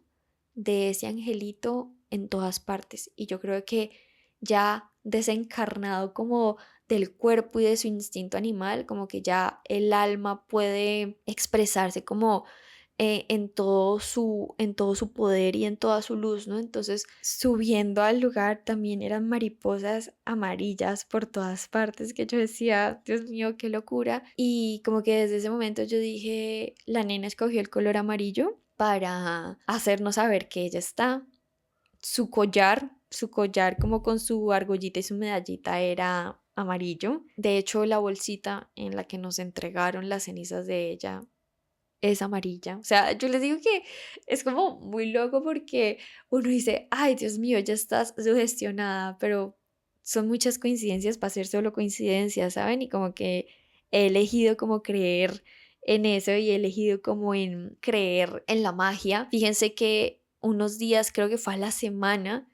de ese angelito en todas partes y yo creo que ya desencarnado como del cuerpo y de su instinto animal, como que ya el alma puede expresarse como en todo su poder y en toda su luz, ¿no? Entonces, subiendo al lugar también eran mariposas amarillas por todas partes, que yo decía, Dios mío, qué locura. Y como que desde ese momento yo dije, la nena escogió el color amarillo para hacernos saber que ella está. Su collar como con su argollita y su medallita era amarillo. De hecho, la bolsita en la que nos entregaron las cenizas de ella es amarilla. O sea, yo les digo que es como muy loco porque uno dice, ay, Dios mío, ya estás sugestionada, pero son muchas coincidencias para ser solo coincidencias, ¿saben? Y como que he elegido como creer en eso y he elegido como en creer en la magia. Fíjense que unos días, creo que fue a la semana,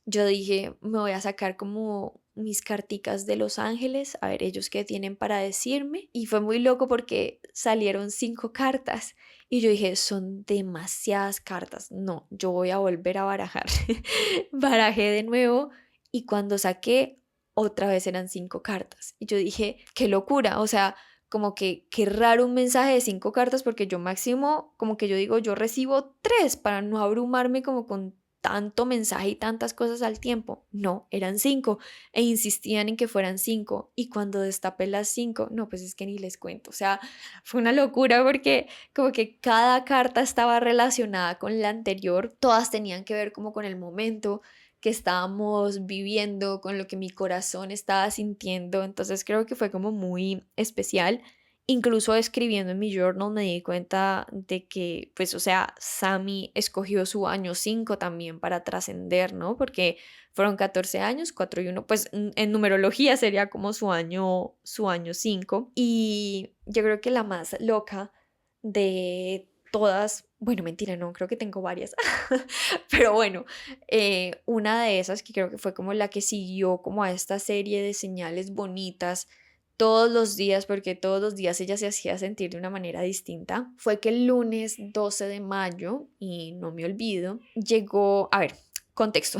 yo dije, me voy a sacar como mis carticas de Los Ángeles, a ver ellos qué tienen para decirme. Y fue muy loco porque salieron 5 cartas. Y yo dije, son demasiadas cartas. No, yo voy a volver a barajar. Barajé de nuevo y cuando saqué, otra vez eran 5 cartas. Y yo dije, qué locura. O sea, como que qué raro un mensaje de 5 cartas porque yo máximo, como que yo digo, yo recibo 3 para no abrumarme como con tanto mensaje y tantas cosas al tiempo. No, eran 5 e insistían en que fueran 5 y cuando destapé las 5, no, pues es que ni les cuento. O sea, fue una locura porque como que cada carta estaba relacionada con la anterior, todas tenían que ver como con el momento que estábamos viviendo, con lo que mi corazón estaba sintiendo, entonces creo que fue como muy especial. Incluso escribiendo en mi journal me di cuenta de que, pues, o sea, Sammy escogió su año 5 también para trascender, ¿no? Porque fueron 14 años, 4 y 1, pues en numerología sería como su año 5. Y yo creo que la más loca de todas, bueno, mentira, no, creo que tengo varias, pero bueno, una de esas que creo que fue como la que siguió como a esta serie de señales bonitas todos los días, porque todos los días ella se hacía sentir de una manera distinta, fue que el lunes 12 de mayo, y no me olvido, llegó, a ver, contexto.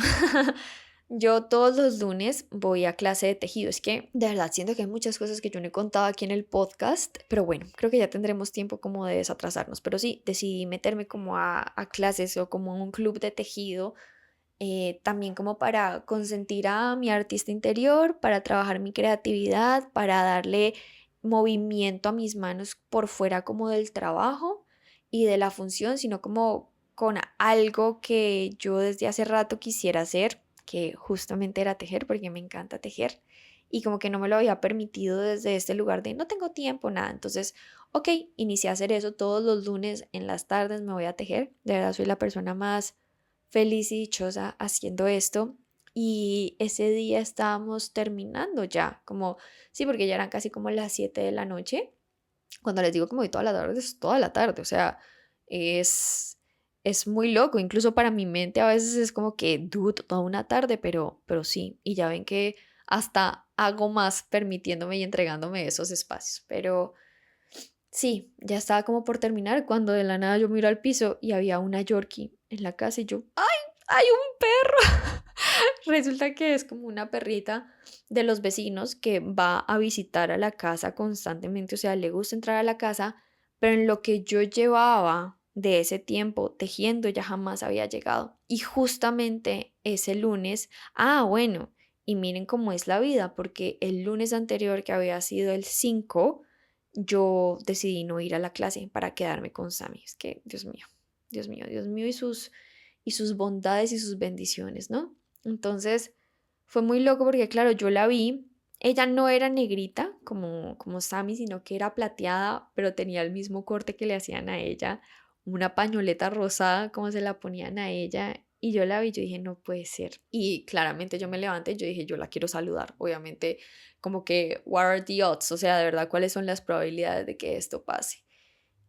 Yo todos los lunes voy a clase de tejido. Es que de verdad siento que hay muchas cosas que yo no he contado aquí en el podcast, pero bueno, creo que ya tendremos tiempo como de desatrasarnos. Pero sí, decidí meterme como a clases o como a un club de tejido, también como para consentir a mi artista interior, para trabajar mi creatividad, para darle movimiento a mis manos por fuera como del trabajo y de la función, sino como con algo que yo desde hace rato quisiera hacer, que justamente era tejer, porque me encanta tejer. Y como que no me lo había permitido desde este lugar de no tengo tiempo, nada. Entonces, ok, inicié a hacer eso todos los lunes en las tardes, me voy a tejer. De verdad, soy la persona más feliz y dichosa haciendo esto. Y ese día estábamos terminando ya, como, sí, porque ya eran casi como las 7 de la noche. Cuando les digo como de toda la tarde, es toda la tarde, o sea, es, es muy loco, incluso para mi mente a veces es como que, dude, toda una tarde, pero sí, y ya ven que hasta hago más permitiéndome y entregándome esos espacios, pero sí, ya estaba como por terminar cuando de la nada yo miro al piso y había una Yorkie en la casa y yo, ¡ay! ¡Hay un perro! Resulta que es como una perrita de los vecinos que va a visitar a la casa constantemente, o sea, le gusta entrar a la casa, pero en lo que yo llevaba de ese tiempo tejiendo ya jamás había llegado. Y justamente ese lunes, bueno, y miren cómo es la vida, porque el lunes anterior que había sido el 5 yo decidí no ir a la clase para quedarme con Sammy. Es que, Dios mío. Dios mío y sus bondades y sus bendiciones, ¿no? Entonces fue muy loco porque, claro, yo la vi, ella no era negrita como Sammy, sino que era plateada, pero tenía el mismo corte que le hacían a ella, una pañoleta rosada como se la ponían a ella. Y yo la vi, yo dije, no puede ser. Y claramente yo me levanté y yo dije, yo la quiero saludar. Obviamente, como que, what are the odds? O sea, de verdad, ¿cuáles son las probabilidades de que esto pase?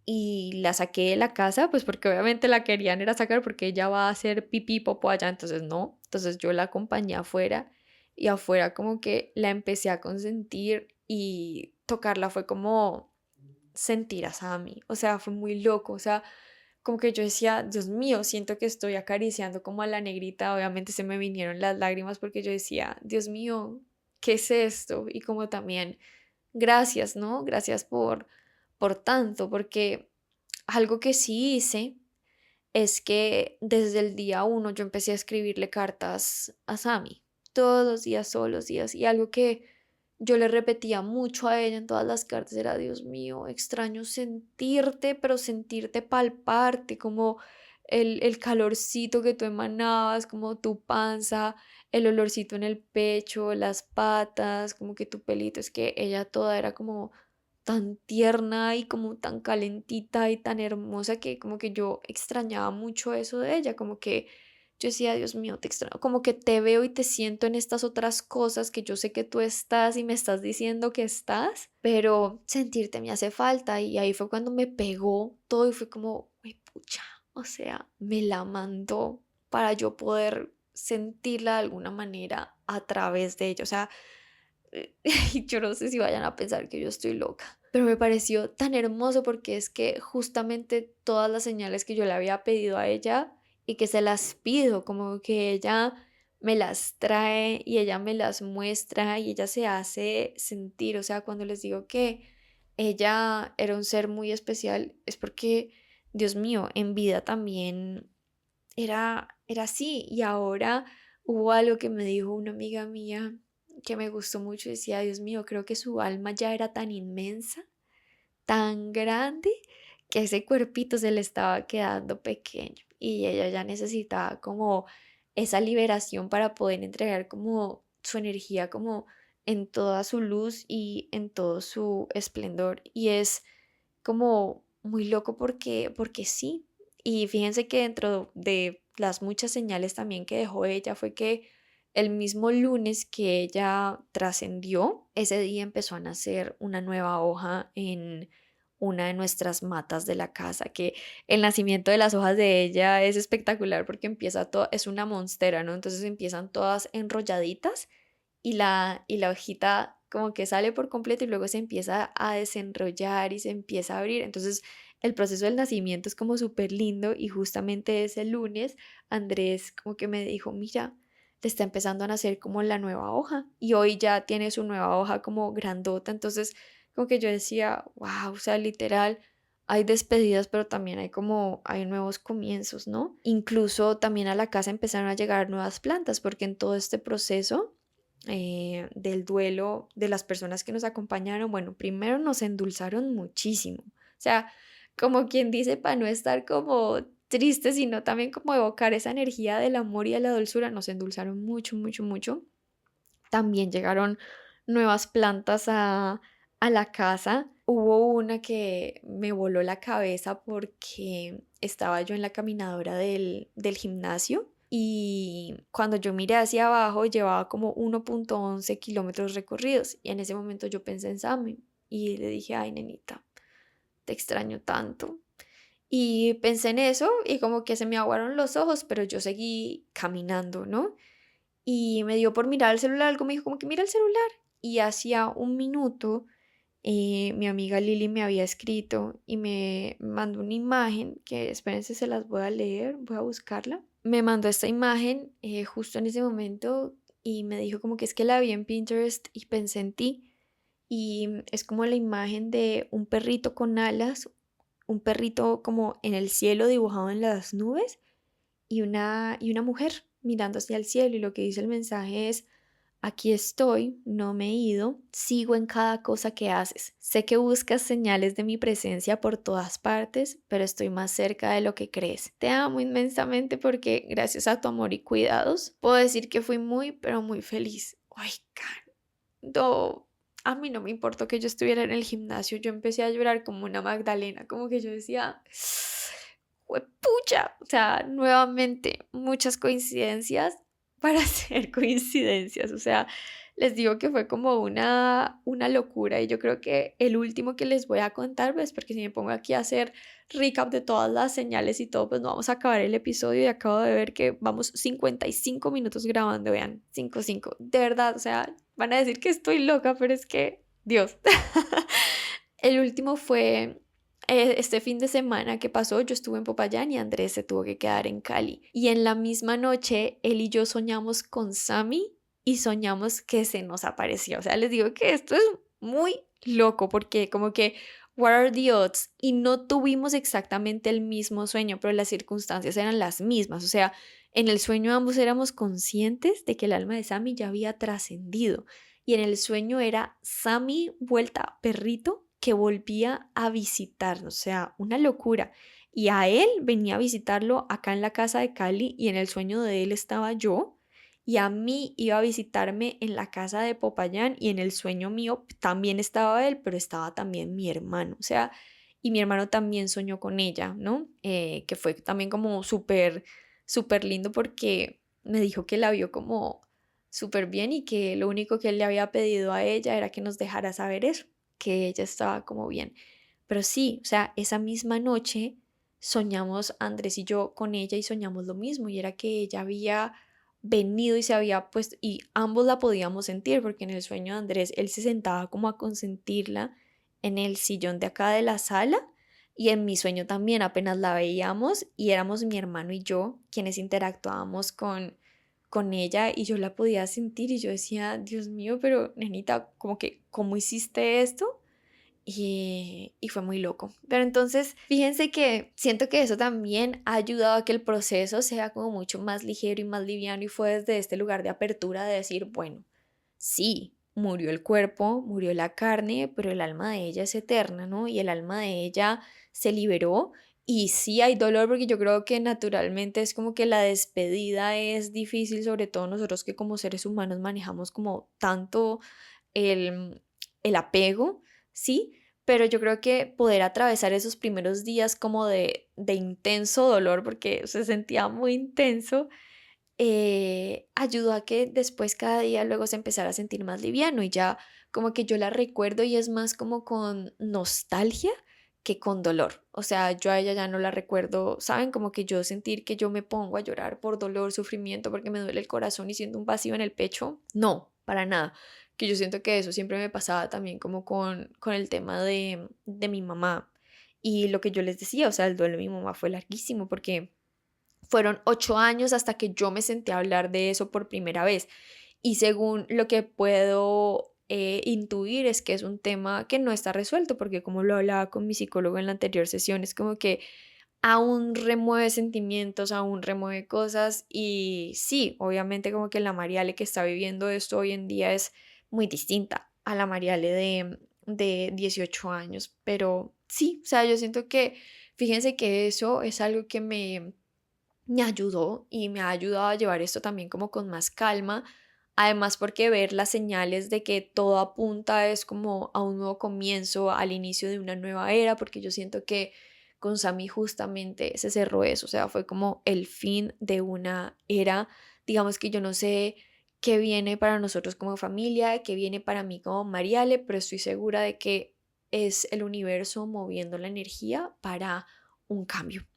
Y la saqué de la casa, pues porque obviamente la querían era sacar porque ella va a hacer pipí popo allá, entonces no. Entonces yo la acompañé afuera y afuera como que la empecé a consentir y tocarla fue como sentir a Sammy, o sea, fue muy loco, o sea, como que yo decía, Dios mío, siento que estoy acariciando como a la negrita, obviamente se me vinieron las lágrimas porque yo decía, Dios mío, ¿qué es esto? Y como también, gracias, ¿no? Gracias por tanto, porque algo que sí hice es que desde el día uno yo empecé a escribirle cartas a Sammy, todos los días, todos los días, y algo que yo le repetía mucho a ella en todas las cartas era, Dios mío, extraño sentirte, pero sentirte palparte, como el calorcito que tú emanabas, como tu panza, el olorcito en el pecho, las patas, como que tu pelito, es que ella toda era como tan tierna y como tan calentita y tan hermosa que como que yo extrañaba mucho eso de ella, como que yo decía, Dios mío, te extraño, como que te veo y te siento en estas otras cosas que yo sé que tú estás y me estás diciendo que estás, pero sentirte me hace falta y ahí fue cuando me pegó todo y fue como, uy, pucha, o sea, me la mandó para yo poder sentirla de alguna manera a través de ella, o sea, yo no sé si vayan a pensar que yo estoy loca, pero me pareció tan hermoso porque es que justamente todas las señales que yo le había pedido a ella y que se las pido, como que ella me las trae y ella me las muestra y ella se hace sentir, o sea, cuando les digo que ella era un ser muy especial, es porque, Dios mío, en vida también era así. Y ahora hubo algo que me dijo una amiga mía que me gustó mucho. Decía, Dios mío, creo que su alma ya era tan inmensa, tan grande, que ese cuerpito se le estaba quedando pequeño. Y ella ya necesitaba como esa liberación para poder entregar como su energía como en toda su luz y en todo su esplendor. Y es como muy loco porque sí. Y fíjense que dentro de las muchas señales también que dejó ella fue que el mismo lunes que ella trascendió, ese día empezó a nacer una nueva hoja en una de nuestras matas de la casa, que el nacimiento de las hojas de ella es espectacular porque empieza todo, es una monstera, ¿no? Entonces empiezan todas enrolladitas y la hojita como que sale por completo y luego se empieza a desenrollar y se empieza a abrir. Entonces, el proceso del nacimiento es como súper lindo y justamente ese lunes Andrés como que me dijo, mira, te está empezando a nacer como la nueva hoja y hoy ya tiene su nueva hoja como grandota. Entonces, como que yo decía, wow, o sea, literal. Hay despedidas, pero también hay como, hay nuevos comienzos, ¿no? Incluso también a la casa empezaron a llegar nuevas plantas, porque en todo este proceso del duelo de las personas que nos acompañaron, bueno, primero nos endulzaron muchísimo, o sea, como quien dice, para no estar como tristes, sino también como evocar esa energía del amor y de la dulzura, nos endulzaron mucho, mucho, mucho. También llegaron nuevas plantas a la casa. Hubo una que me voló la cabeza porque estaba yo en la caminadora del gimnasio y cuando yo miré hacia abajo llevaba como 1,11 kilómetros recorridos y en ese momento yo pensé en Sammy y le dije, ay nenita, te extraño tanto. Y pensé en eso y como que se me aguaron los ojos, pero yo seguí caminando, ¿no? Y me dio por mirar el celular, algo me dijo como que mira el celular. Y hacía un minuto mi amiga Lili me había escrito y me mandó una imagen que, espérense, se las voy a leer, voy a buscarla. Me mandó esta imagen justo en ese momento y me dijo como que es que la vi en Pinterest y pensé en ti. Y es como la imagen de un perrito con alas, un perrito como en el cielo dibujado en las nubes y una mujer mirando hacia el cielo y lo que dice el mensaje es, aquí estoy, no me he ido, sigo en cada cosa que haces. Sé que buscas señales de mi presencia por todas partes, pero estoy más cerca de lo que crees. Te amo inmensamente porque gracias a tu amor y cuidados, puedo decir que fui muy, pero muy feliz. Ay, no, a mí no me importó que yo estuviera en el gimnasio, yo empecé a llorar como una Magdalena, como que yo decía, pucha, o sea, nuevamente muchas coincidencias para hacer coincidencias, o sea, les digo que fue como una locura y yo creo que el último que les voy a contar, pues porque si me pongo aquí a hacer recap de todas las señales y todo, pues no vamos a acabar el episodio y acabo de ver que vamos 55 minutos grabando, vean, 5 de verdad, o sea, van a decir que estoy loca, pero es que, Dios. El último fue este fin de semana que pasó, yo estuve en Popayán y Andrés se tuvo que quedar en Cali. Y en la misma noche, él y yo soñamos con Sammy y soñamos que se nos aparecía. O sea, les digo que esto es muy loco porque como que, what are the odds? Y no tuvimos exactamente el mismo sueño, pero las circunstancias eran las mismas. O sea, en el sueño ambos éramos conscientes de que el alma de Sammy ya había trascendido y en el sueño era Sammy vuelta perrito que volvía a visitarnos, o sea, una locura. Y a él venía a visitarlo acá en la casa de Cali y en el sueño de él estaba yo y a mí iba a visitarme en la casa de Popayán y en el sueño mío también estaba él, pero estaba también mi hermano, o sea, y mi hermano también soñó con ella, ¿no? Que fue también como súper, súper lindo porque me dijo que la vio como súper bien y que lo único que él le había pedido a ella era que nos dejara saber eso, que ella estaba como bien. Pero sí, o sea, esa misma noche soñamos Andrés y yo con ella y soñamos lo mismo y era que ella había venido y se había puesto y ambos la podíamos sentir porque en el sueño de Andrés él se sentaba como a consentirla en el sillón de acá de la sala y en mi sueño también apenas la veíamos y éramos mi hermano y yo quienes interactuábamos con ella y yo la podía sentir y yo decía, Dios mío, pero nenita, como que, ¿cómo hiciste esto? Y fue muy loco. Pero entonces, fíjense que siento que eso también ha ayudado a que el proceso sea como mucho más ligero y más liviano y fue desde este lugar de apertura de decir, bueno, sí, murió el cuerpo, murió la carne, pero el alma de ella es eterna, ¿no? Y el alma de ella se liberó y sí hay dolor porque yo creo que naturalmente es como que la despedida es difícil, sobre todo nosotros que como seres humanos manejamos como tanto el apego, ¿sí? Pero yo creo que poder atravesar esos primeros días como de intenso dolor, porque se sentía muy intenso, ayudó a que después cada día luego se empezara a sentir más liviano y ya como que yo la recuerdo y es más como con nostalgia que con dolor. O sea, yo a ella ya no la recuerdo, ¿saben? Como que yo sentir que yo me pongo a llorar por dolor, sufrimiento, porque me duele el corazón y siento un vacío en el pecho. No, para nada. Que yo siento que eso siempre me pasaba también como con el tema de mi mamá. Y lo que yo les decía, o sea, el duelo de mi mamá fue larguísimo porque fueron 8 años hasta que yo me senté a hablar de eso por primera vez. Y según lo que puedo intuir es que es un tema que no está resuelto, porque como lo hablaba con mi psicólogo en la anterior sesión, es como que aún remueve sentimientos, aún remueve cosas y sí, obviamente como que la Mariale que está viviendo esto hoy en día es muy distinta a la Mariale de 18 años, pero sí, o sea, yo siento que, fíjense que eso es algo que me ayudó y me ha ayudado a llevar esto también como con más calma. Además, porque ver las señales de que todo apunta es como a un nuevo comienzo, al inicio de una nueva era, porque yo siento que con Sammy justamente se cerró eso, o sea, fue como el fin de una era. Digamos que yo no sé qué viene para nosotros como familia, qué viene para mí como Mariale, pero estoy segura de que es el universo moviendo la energía para un cambio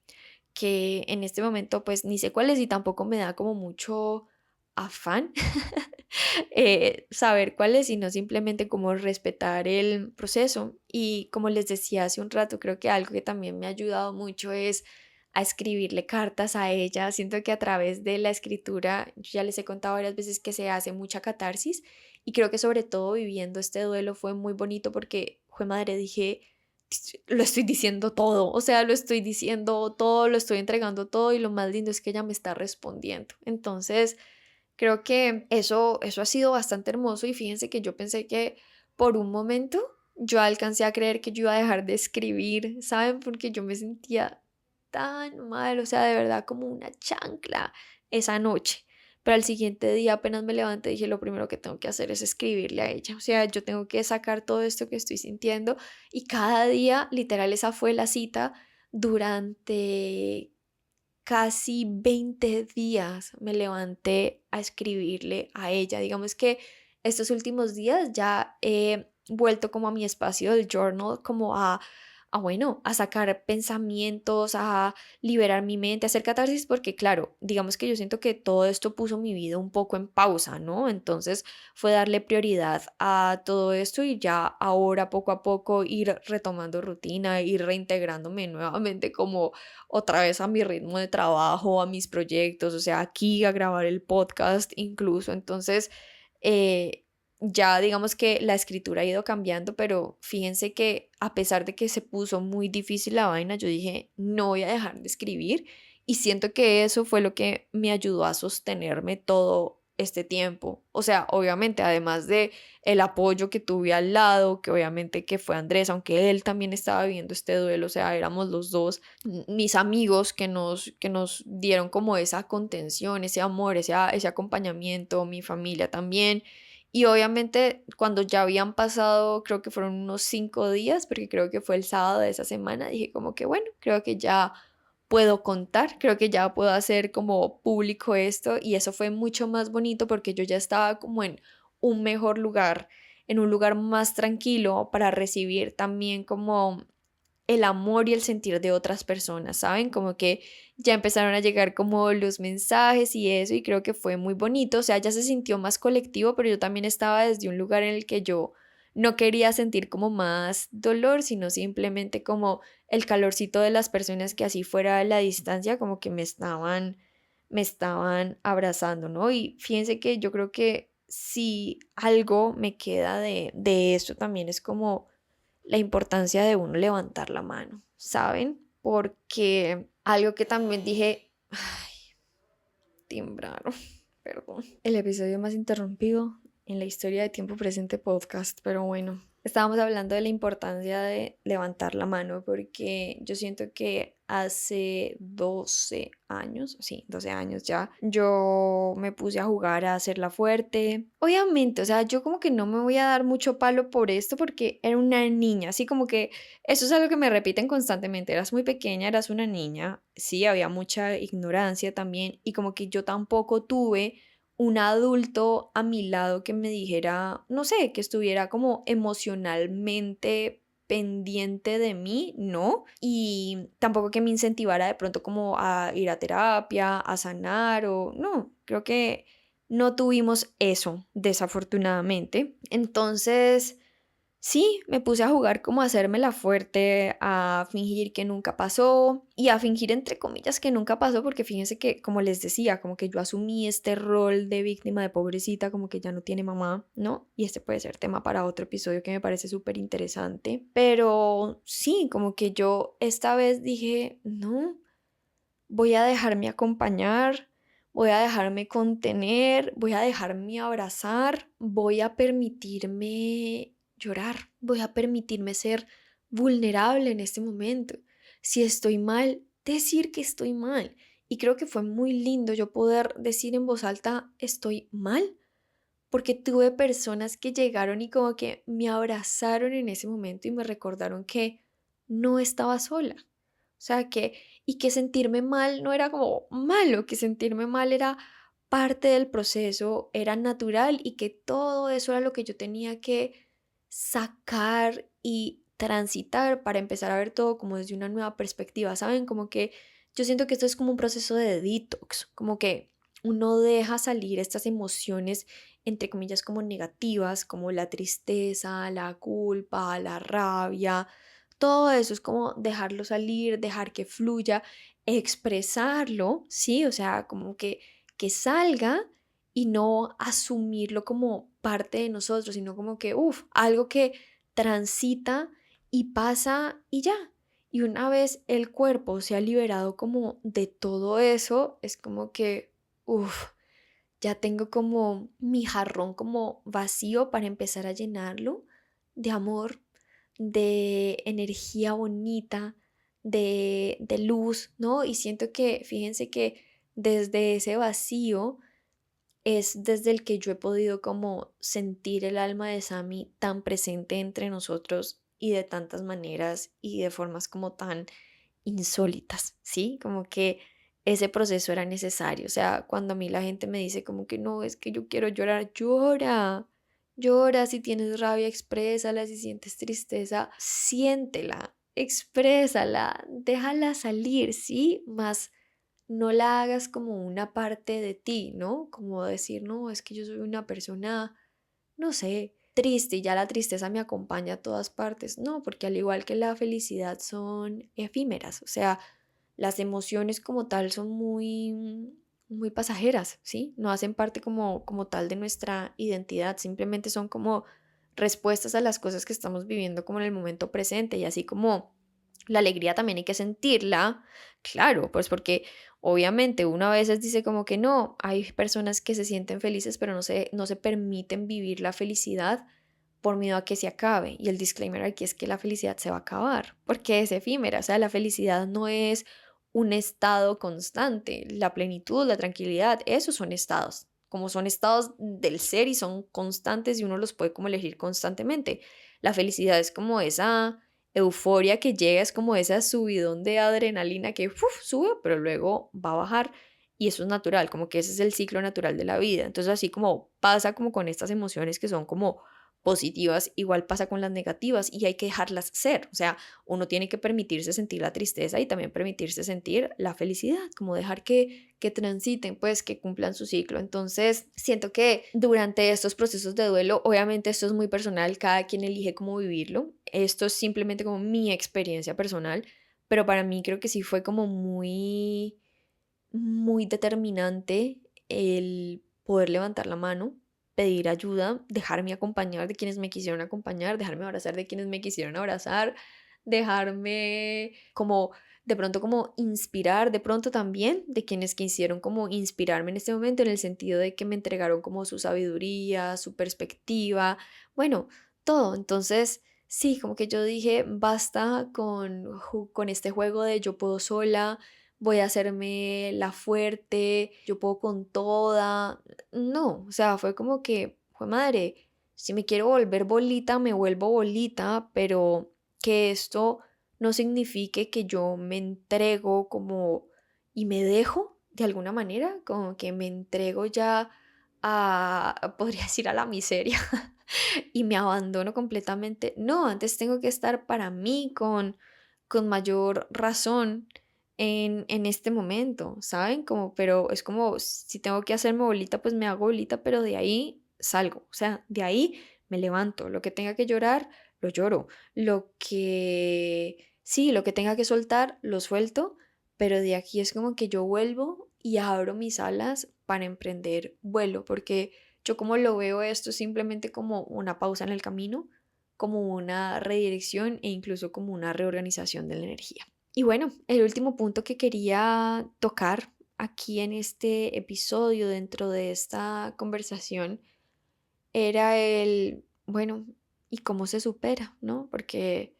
que en este momento pues ni sé cuál es y tampoco me da como mucho afán saber cuál es, sino simplemente como respetar el proceso. Y como les decía hace un rato, creo que algo que también me ha ayudado mucho es a escribirle cartas a ella. Siento que a través de la escritura, yo ya les he contado varias veces que se hace mucha catarsis y creo que sobre todo viviendo este duelo fue muy bonito porque, fue madre, dije, lo estoy diciendo todo, o sea, lo estoy diciendo todo, lo estoy entregando todo y lo más lindo es que ella me está respondiendo. Entonces, Creo que eso ha sido bastante hermoso y fíjense que yo pensé que por un momento yo alcancé a creer que yo iba a dejar de escribir, ¿saben? Porque yo me sentía tan mal, o sea, de verdad como una chancla esa noche. Pero al siguiente día apenas me levanté dije, lo primero que tengo que hacer es escribirle a ella. O sea, yo tengo que sacar todo esto que estoy sintiendo y cada día, literal, esa fue la cita durante casi 20 días me levanté a escribirle a ella. Digamos que estos últimos días ya he vuelto como a mi espacio del journal, como bueno, a sacar pensamientos, a liberar mi mente, a hacer catarsis, porque claro, digamos que yo siento que todo esto puso mi vida un poco en pausa, ¿no? Entonces fue darle prioridad a todo esto y ya ahora poco a poco ir retomando rutina, ir reintegrándome nuevamente como otra vez a mi ritmo de trabajo, a mis proyectos, o sea, aquí a grabar el podcast incluso. Entonces, eh, ya digamos que la escritura ha ido cambiando, pero fíjense que a pesar de que se puso muy difícil la vaina, yo dije, no voy a dejar de escribir y siento que eso fue lo que me ayudó a sostenerme todo este tiempo. O sea, obviamente, además de el apoyo que tuve al lado, que obviamente que fue Andrés, aunque él también estaba viviendo este duelo, o sea, éramos los dos, mis amigos que nos dieron como esa contención, ese amor, ese acompañamiento, mi familia también. Y obviamente cuando ya habían pasado, creo que fueron unos 5 días, porque creo que fue el sábado de esa semana, dije como que bueno, creo que ya puedo contar, creo que ya puedo hacer como público esto y eso fue mucho más bonito porque yo ya estaba como en un mejor lugar, en un lugar más tranquilo para recibir también como el amor y el sentir de otras personas, ¿saben? Como que ya empezaron a llegar como los mensajes y eso, y creo que fue muy bonito, o sea, ya se sintió más colectivo, pero yo también estaba desde un lugar en el que yo no quería sentir como más dolor, sino simplemente como el calorcito de las personas que así fuera la distancia, como que me estaban abrazando, ¿no? Y fíjense que yo creo que si algo me queda de esto también es como la importancia de uno levantar la mano, ¿saben? Porque algo que también dije, ay, timbraron, perdón. El episodio más interrumpido en la historia de Tiempo Presente Podcast, pero bueno, estábamos hablando de la importancia de levantar la mano porque yo siento que hace 12 años, sí, 12 años ya, yo me puse a jugar a hacerla fuerte. Obviamente, o sea, yo como que no me voy a dar mucho palo por esto porque era una niña, así como que eso es algo que me repiten constantemente, eras muy pequeña, eras una niña, sí, había mucha ignorancia también y como que yo tampoco tuve un adulto a mi lado que me dijera, no sé, que estuviera como emocionalmente pendiente de mí, no, y tampoco que me incentivara de pronto como a ir a terapia, a sanar o no, creo que no tuvimos eso, desafortunadamente. Entonces, sí, me puse a jugar como a hacerme la fuerte, a fingir que nunca pasó y a fingir entre comillas que nunca pasó porque fíjense que, como les decía, como que yo asumí este rol de víctima de pobrecita, como que ya no tiene mamá, ¿no? Y este puede ser tema para otro episodio que me parece súper interesante. Pero sí, como que yo esta vez dije, no, voy a dejarme acompañar. Voy a dejarme contener, voy a dejarme abrazar, voy a permitirme llorar, voy a permitirme ser vulnerable en este momento. Si estoy mal, decir que estoy mal. Y creo que fue muy lindo yo poder decir en voz alta, estoy mal, porque tuve personas que llegaron y como que me abrazaron en ese momento y me recordaron que no estaba sola. O sea, que sentirme mal no era como malo, que sentirme mal era parte del proceso, era natural y que todo eso era lo que yo tenía que sacar y transitar para empezar a ver todo como desde una nueva perspectiva, ¿saben? Como que yo siento que esto es como un proceso de detox, como que uno deja salir estas emociones, entre comillas, como negativas, como la tristeza, la culpa, la rabia, todo eso es como dejarlo salir, dejar que fluya, expresarlo, ¿sí? O sea, como que salga y no asumirlo como parte de nosotros, sino como que, uff, algo que transita y pasa y ya. Y una vez el cuerpo se ha liberado como de todo eso, es como que, uff, ya tengo como mi jarrón como vacío para empezar a llenarlo de amor, de energía bonita, de luz, ¿no? Y siento que, fíjense que desde ese vacío es desde el que yo he podido como sentir el alma de Sami tan presente entre nosotros y de tantas maneras y de formas como tan insólitas, ¿sí? Como que ese proceso era necesario. O sea, cuando a mí la gente me dice como que no, es que yo quiero llorar, llora, llora, si tienes rabia, exprésala, si sientes tristeza, siéntela, exprésala, déjala salir, ¿sí? Más no la hagas como una parte de ti, ¿no? Como decir, no, es que yo soy una persona, no sé, triste y ya la tristeza me acompaña a todas partes. No, porque al igual que la felicidad son efímeras, o sea, las emociones como tal son muy pasajeras, ¿sí? No hacen parte como tal de nuestra identidad, simplemente son como respuestas a las cosas que estamos viviendo como en el momento presente y así como la alegría también hay que sentirla, claro, pues porque obviamente uno a veces dice como que no, hay personas que se sienten felices pero no se permiten vivir la felicidad por miedo a que se acabe. Y el disclaimer aquí es que la felicidad se va a acabar, porque es efímera, o sea, la felicidad no es un estado constante, la plenitud, la tranquilidad, esos son estados, como son estados del ser y son constantes y uno los puede como elegir constantemente. La felicidad es como esa euforia que llega, es como ese subidón de adrenalina que sube, pero luego va a bajar. Y eso es natural, como que ese es el ciclo natural de la vida. Entonces, así como pasa como con estas emociones que son como positivas, igual pasa con las negativas y hay que dejarlas ser. O sea, uno tiene que permitirse sentir la tristeza y también permitirse sentir la felicidad, como dejar que transiten, pues que cumplan su ciclo. Entonces, siento que durante estos procesos de duelo, obviamente esto es muy personal, cada quien elige cómo vivirlo. Esto es simplemente como mi experiencia personal, pero para mí creo que sí fue como muy determinante el poder levantar la mano, pedir ayuda, dejarme acompañar de quienes me quisieron acompañar, dejarme abrazar de quienes me quisieron abrazar, dejarme como de pronto como inspirar, de pronto también de quienes quisieron como inspirarme en este momento en el sentido de que me entregaron como su sabiduría, su perspectiva, bueno, todo. Entonces, sí, como que yo dije, basta con este juego de yo puedo sola, voy a hacerme la fuerte, yo puedo con toda. No, o sea, fue como que, fue madre, si me quiero volver bolita, me vuelvo bolita, pero que esto no signifique que yo me entrego como y me dejo de alguna manera, como que me entrego ya podría decir, a la miseria y me abandono completamente. No, antes tengo que estar para mí con mayor razón en este momento, ¿saben? Como, pero es como, si tengo que hacerme bolita, pues me hago bolita, pero de ahí salgo, o sea, de ahí me levanto, lo que tenga que llorar, lo lloro, sí, lo que tenga que soltar, lo suelto, pero de aquí es como que yo vuelvo y abro mis alas para emprender vuelo, porque yo como lo veo esto simplemente como una pausa en el camino, como una redirección e incluso como una reorganización de la energía. Y bueno, el último punto que quería tocar aquí en este episodio, dentro de esta conversación, era bueno, ¿y cómo se supera? ¿No? Porque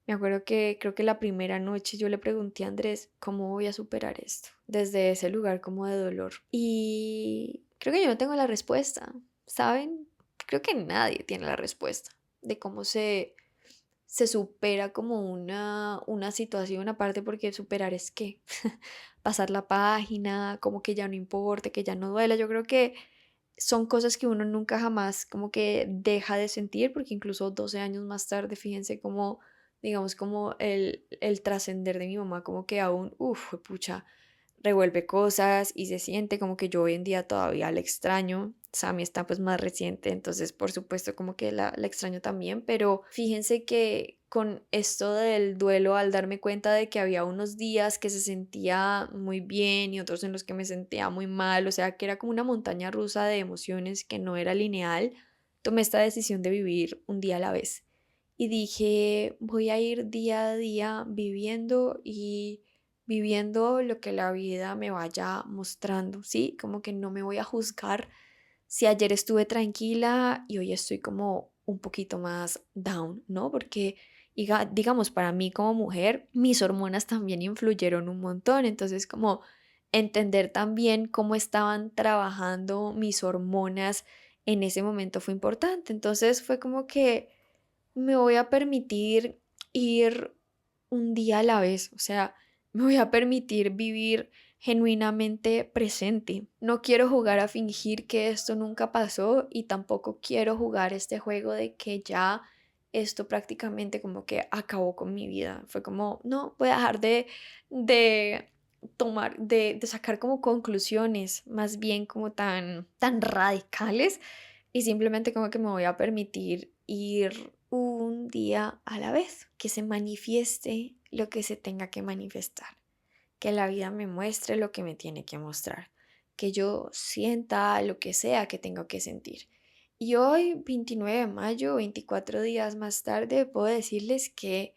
me acuerdo que creo que la primera noche yo le pregunté a Andrés, ¿cómo voy a superar esto? Desde ese lugar como de dolor. Y creo que yo no tengo la respuesta, ¿saben? Creo que nadie tiene la respuesta de cómo se supera como una situación aparte porque superar es qué, pasar la página, como que ya no importa, que ya no duela. Yo creo que son cosas que uno nunca jamás como que deja de sentir porque incluso 12 años más tarde, fíjense cómo, digamos, como el trascender de mi mamá, como que aún, uff, pucha, revuelve cosas y se siente como que yo hoy en día todavía la extraño. Sammy está pues más reciente, entonces por supuesto como que la extraño también, pero fíjense que con esto del duelo, al darme cuenta de que había unos días que se sentía muy bien y otros en los que me sentía muy mal, o sea que era como una montaña rusa de emociones que no era lineal, tomé esta decisión de vivir un día a la vez y dije voy a ir día a día viviendo y viviendo lo que la vida me vaya mostrando, ¿sí? Como que no me voy a juzgar si ayer estuve tranquila y hoy estoy como un poquito más down, ¿no? Porque, digamos, para mí como mujer, mis hormonas también influyeron un montón, entonces como entender también cómo estaban trabajando mis hormonas en ese momento fue importante, entonces fue como que me voy a permitir ir un día a la vez, o sea, me voy a permitir vivir genuinamente presente. No quiero jugar a fingir que esto nunca pasó y tampoco quiero jugar este juego de que ya esto prácticamente como que acabó con mi vida. Fue como, no, voy a dejar de tomar, de sacar como conclusiones más bien como tan radicales y simplemente como que me voy a permitir ir un día a la vez, que se manifieste lo que se tenga que manifestar, que la vida me muestre lo que me tiene que mostrar, que yo sienta lo que sea que tengo que sentir. Y hoy, 29 de mayo, 24 días más tarde, puedo decirles que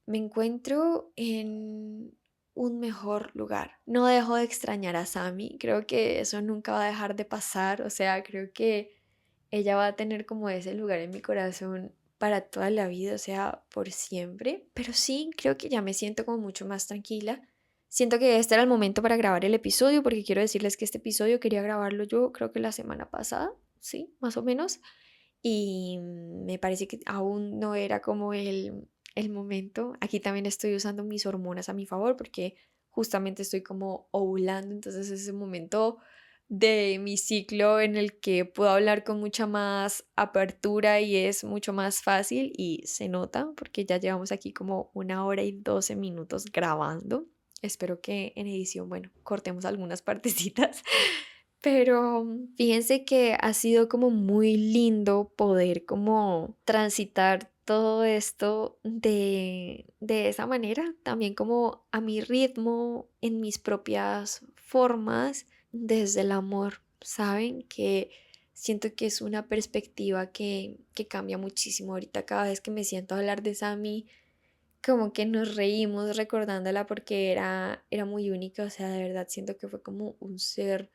me encuentro en un mejor lugar. No dejo de extrañar a Sammy, creo que eso nunca va a dejar de pasar, o sea, creo que ella va a tener como ese lugar en mi corazón para toda la vida, o sea, por siempre. Pero sí, creo que ya me siento como mucho más tranquila. Siento que este era el momento para grabar el episodio, porque quiero decirles que este episodio quería grabarlo yo, creo que la semana pasada, sí, más o menos. Y me parece que aún no era como el momento. Aquí también estoy usando mis hormonas a mi favor, porque justamente estoy como ovulando, entonces es ese momento de mi ciclo en el que puedo hablar con mucha más apertura y es mucho más fácil y se nota porque ya llevamos aquí como 1 hora y 12 minutos grabando. Espero que en edición, bueno, cortemos algunas partecitas, pero fíjense que ha sido como muy lindo poder como transitar todo esto de esa manera, también como a mi ritmo, en mis propias formas desde el amor, ¿saben? Que siento que es una perspectiva que cambia muchísimo. Ahorita cada vez que me siento a hablar de Sammy, como que nos reímos recordándola porque era muy única, o sea, de verdad siento que fue como un ser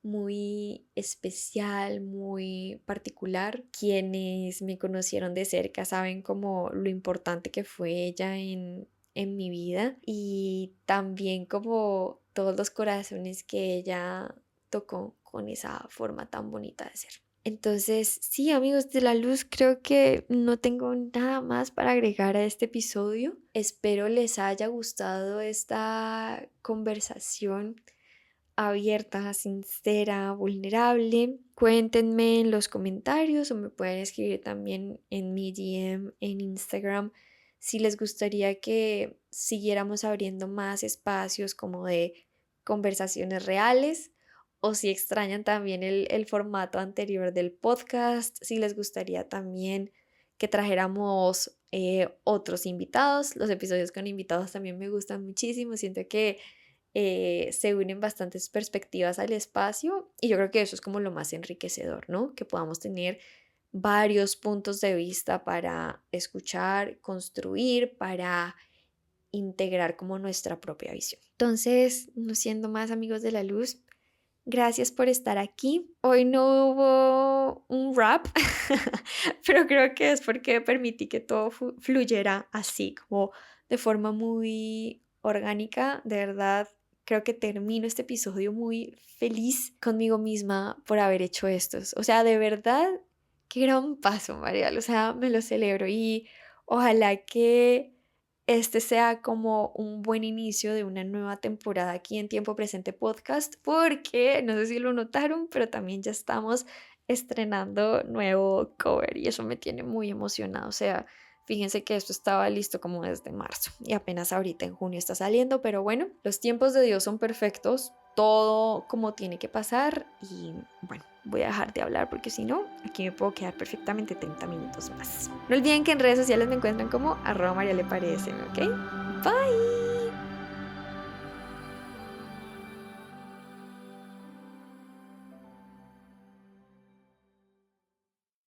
muy especial, muy particular. Quienes me conocieron de cerca saben como lo importante que fue ella en mi vida y también como todos los corazones que ella tocó con esa forma tan bonita de ser. Entonces, sí, amigos de la luz, creo que no tengo nada más para agregar a este episodio. Espero les haya gustado esta conversación abierta, sincera, vulnerable. Cuéntenme en los comentarios o me pueden escribir también en mi DM en Instagram si les gustaría que siguiéramos abriendo más espacios como de conversaciones reales o si extrañan también el formato anterior del podcast, si les gustaría también que trajéramos otros invitados. Los episodios con invitados también me gustan muchísimo, siento que se unen bastantes perspectivas al espacio y yo creo que eso es como lo más enriquecedor, ¿no? Que podamos tener varios puntos de vista para escuchar, construir, para integrar como nuestra propia visión. Entonces, no siendo más amigos de la luz, gracias por estar aquí. Hoy no hubo un rap, pero creo que es porque permití que todo fluyera así, como de forma muy orgánica. De verdad, creo que termino este episodio muy feliz conmigo misma por haber hecho esto. O sea, de verdad, qué gran paso, Marial. O sea, me lo celebro y ojalá que este sea como un buen inicio de una nueva temporada aquí en Tiempo Presente Podcast, porque no sé si lo notaron, pero también ya estamos estrenando nuevo cover y eso me tiene muy emocionada. O sea, fíjense que esto estaba listo como desde marzo y apenas ahorita en junio está saliendo, pero bueno, los tiempos de Dios son perfectos, todo como tiene que pasar y bueno, voy a dejar de hablar porque si no, aquí me puedo quedar perfectamente 30 minutos más. No olviden que en redes sociales me encuentran como @marialepareceme, ¿ok? Bye.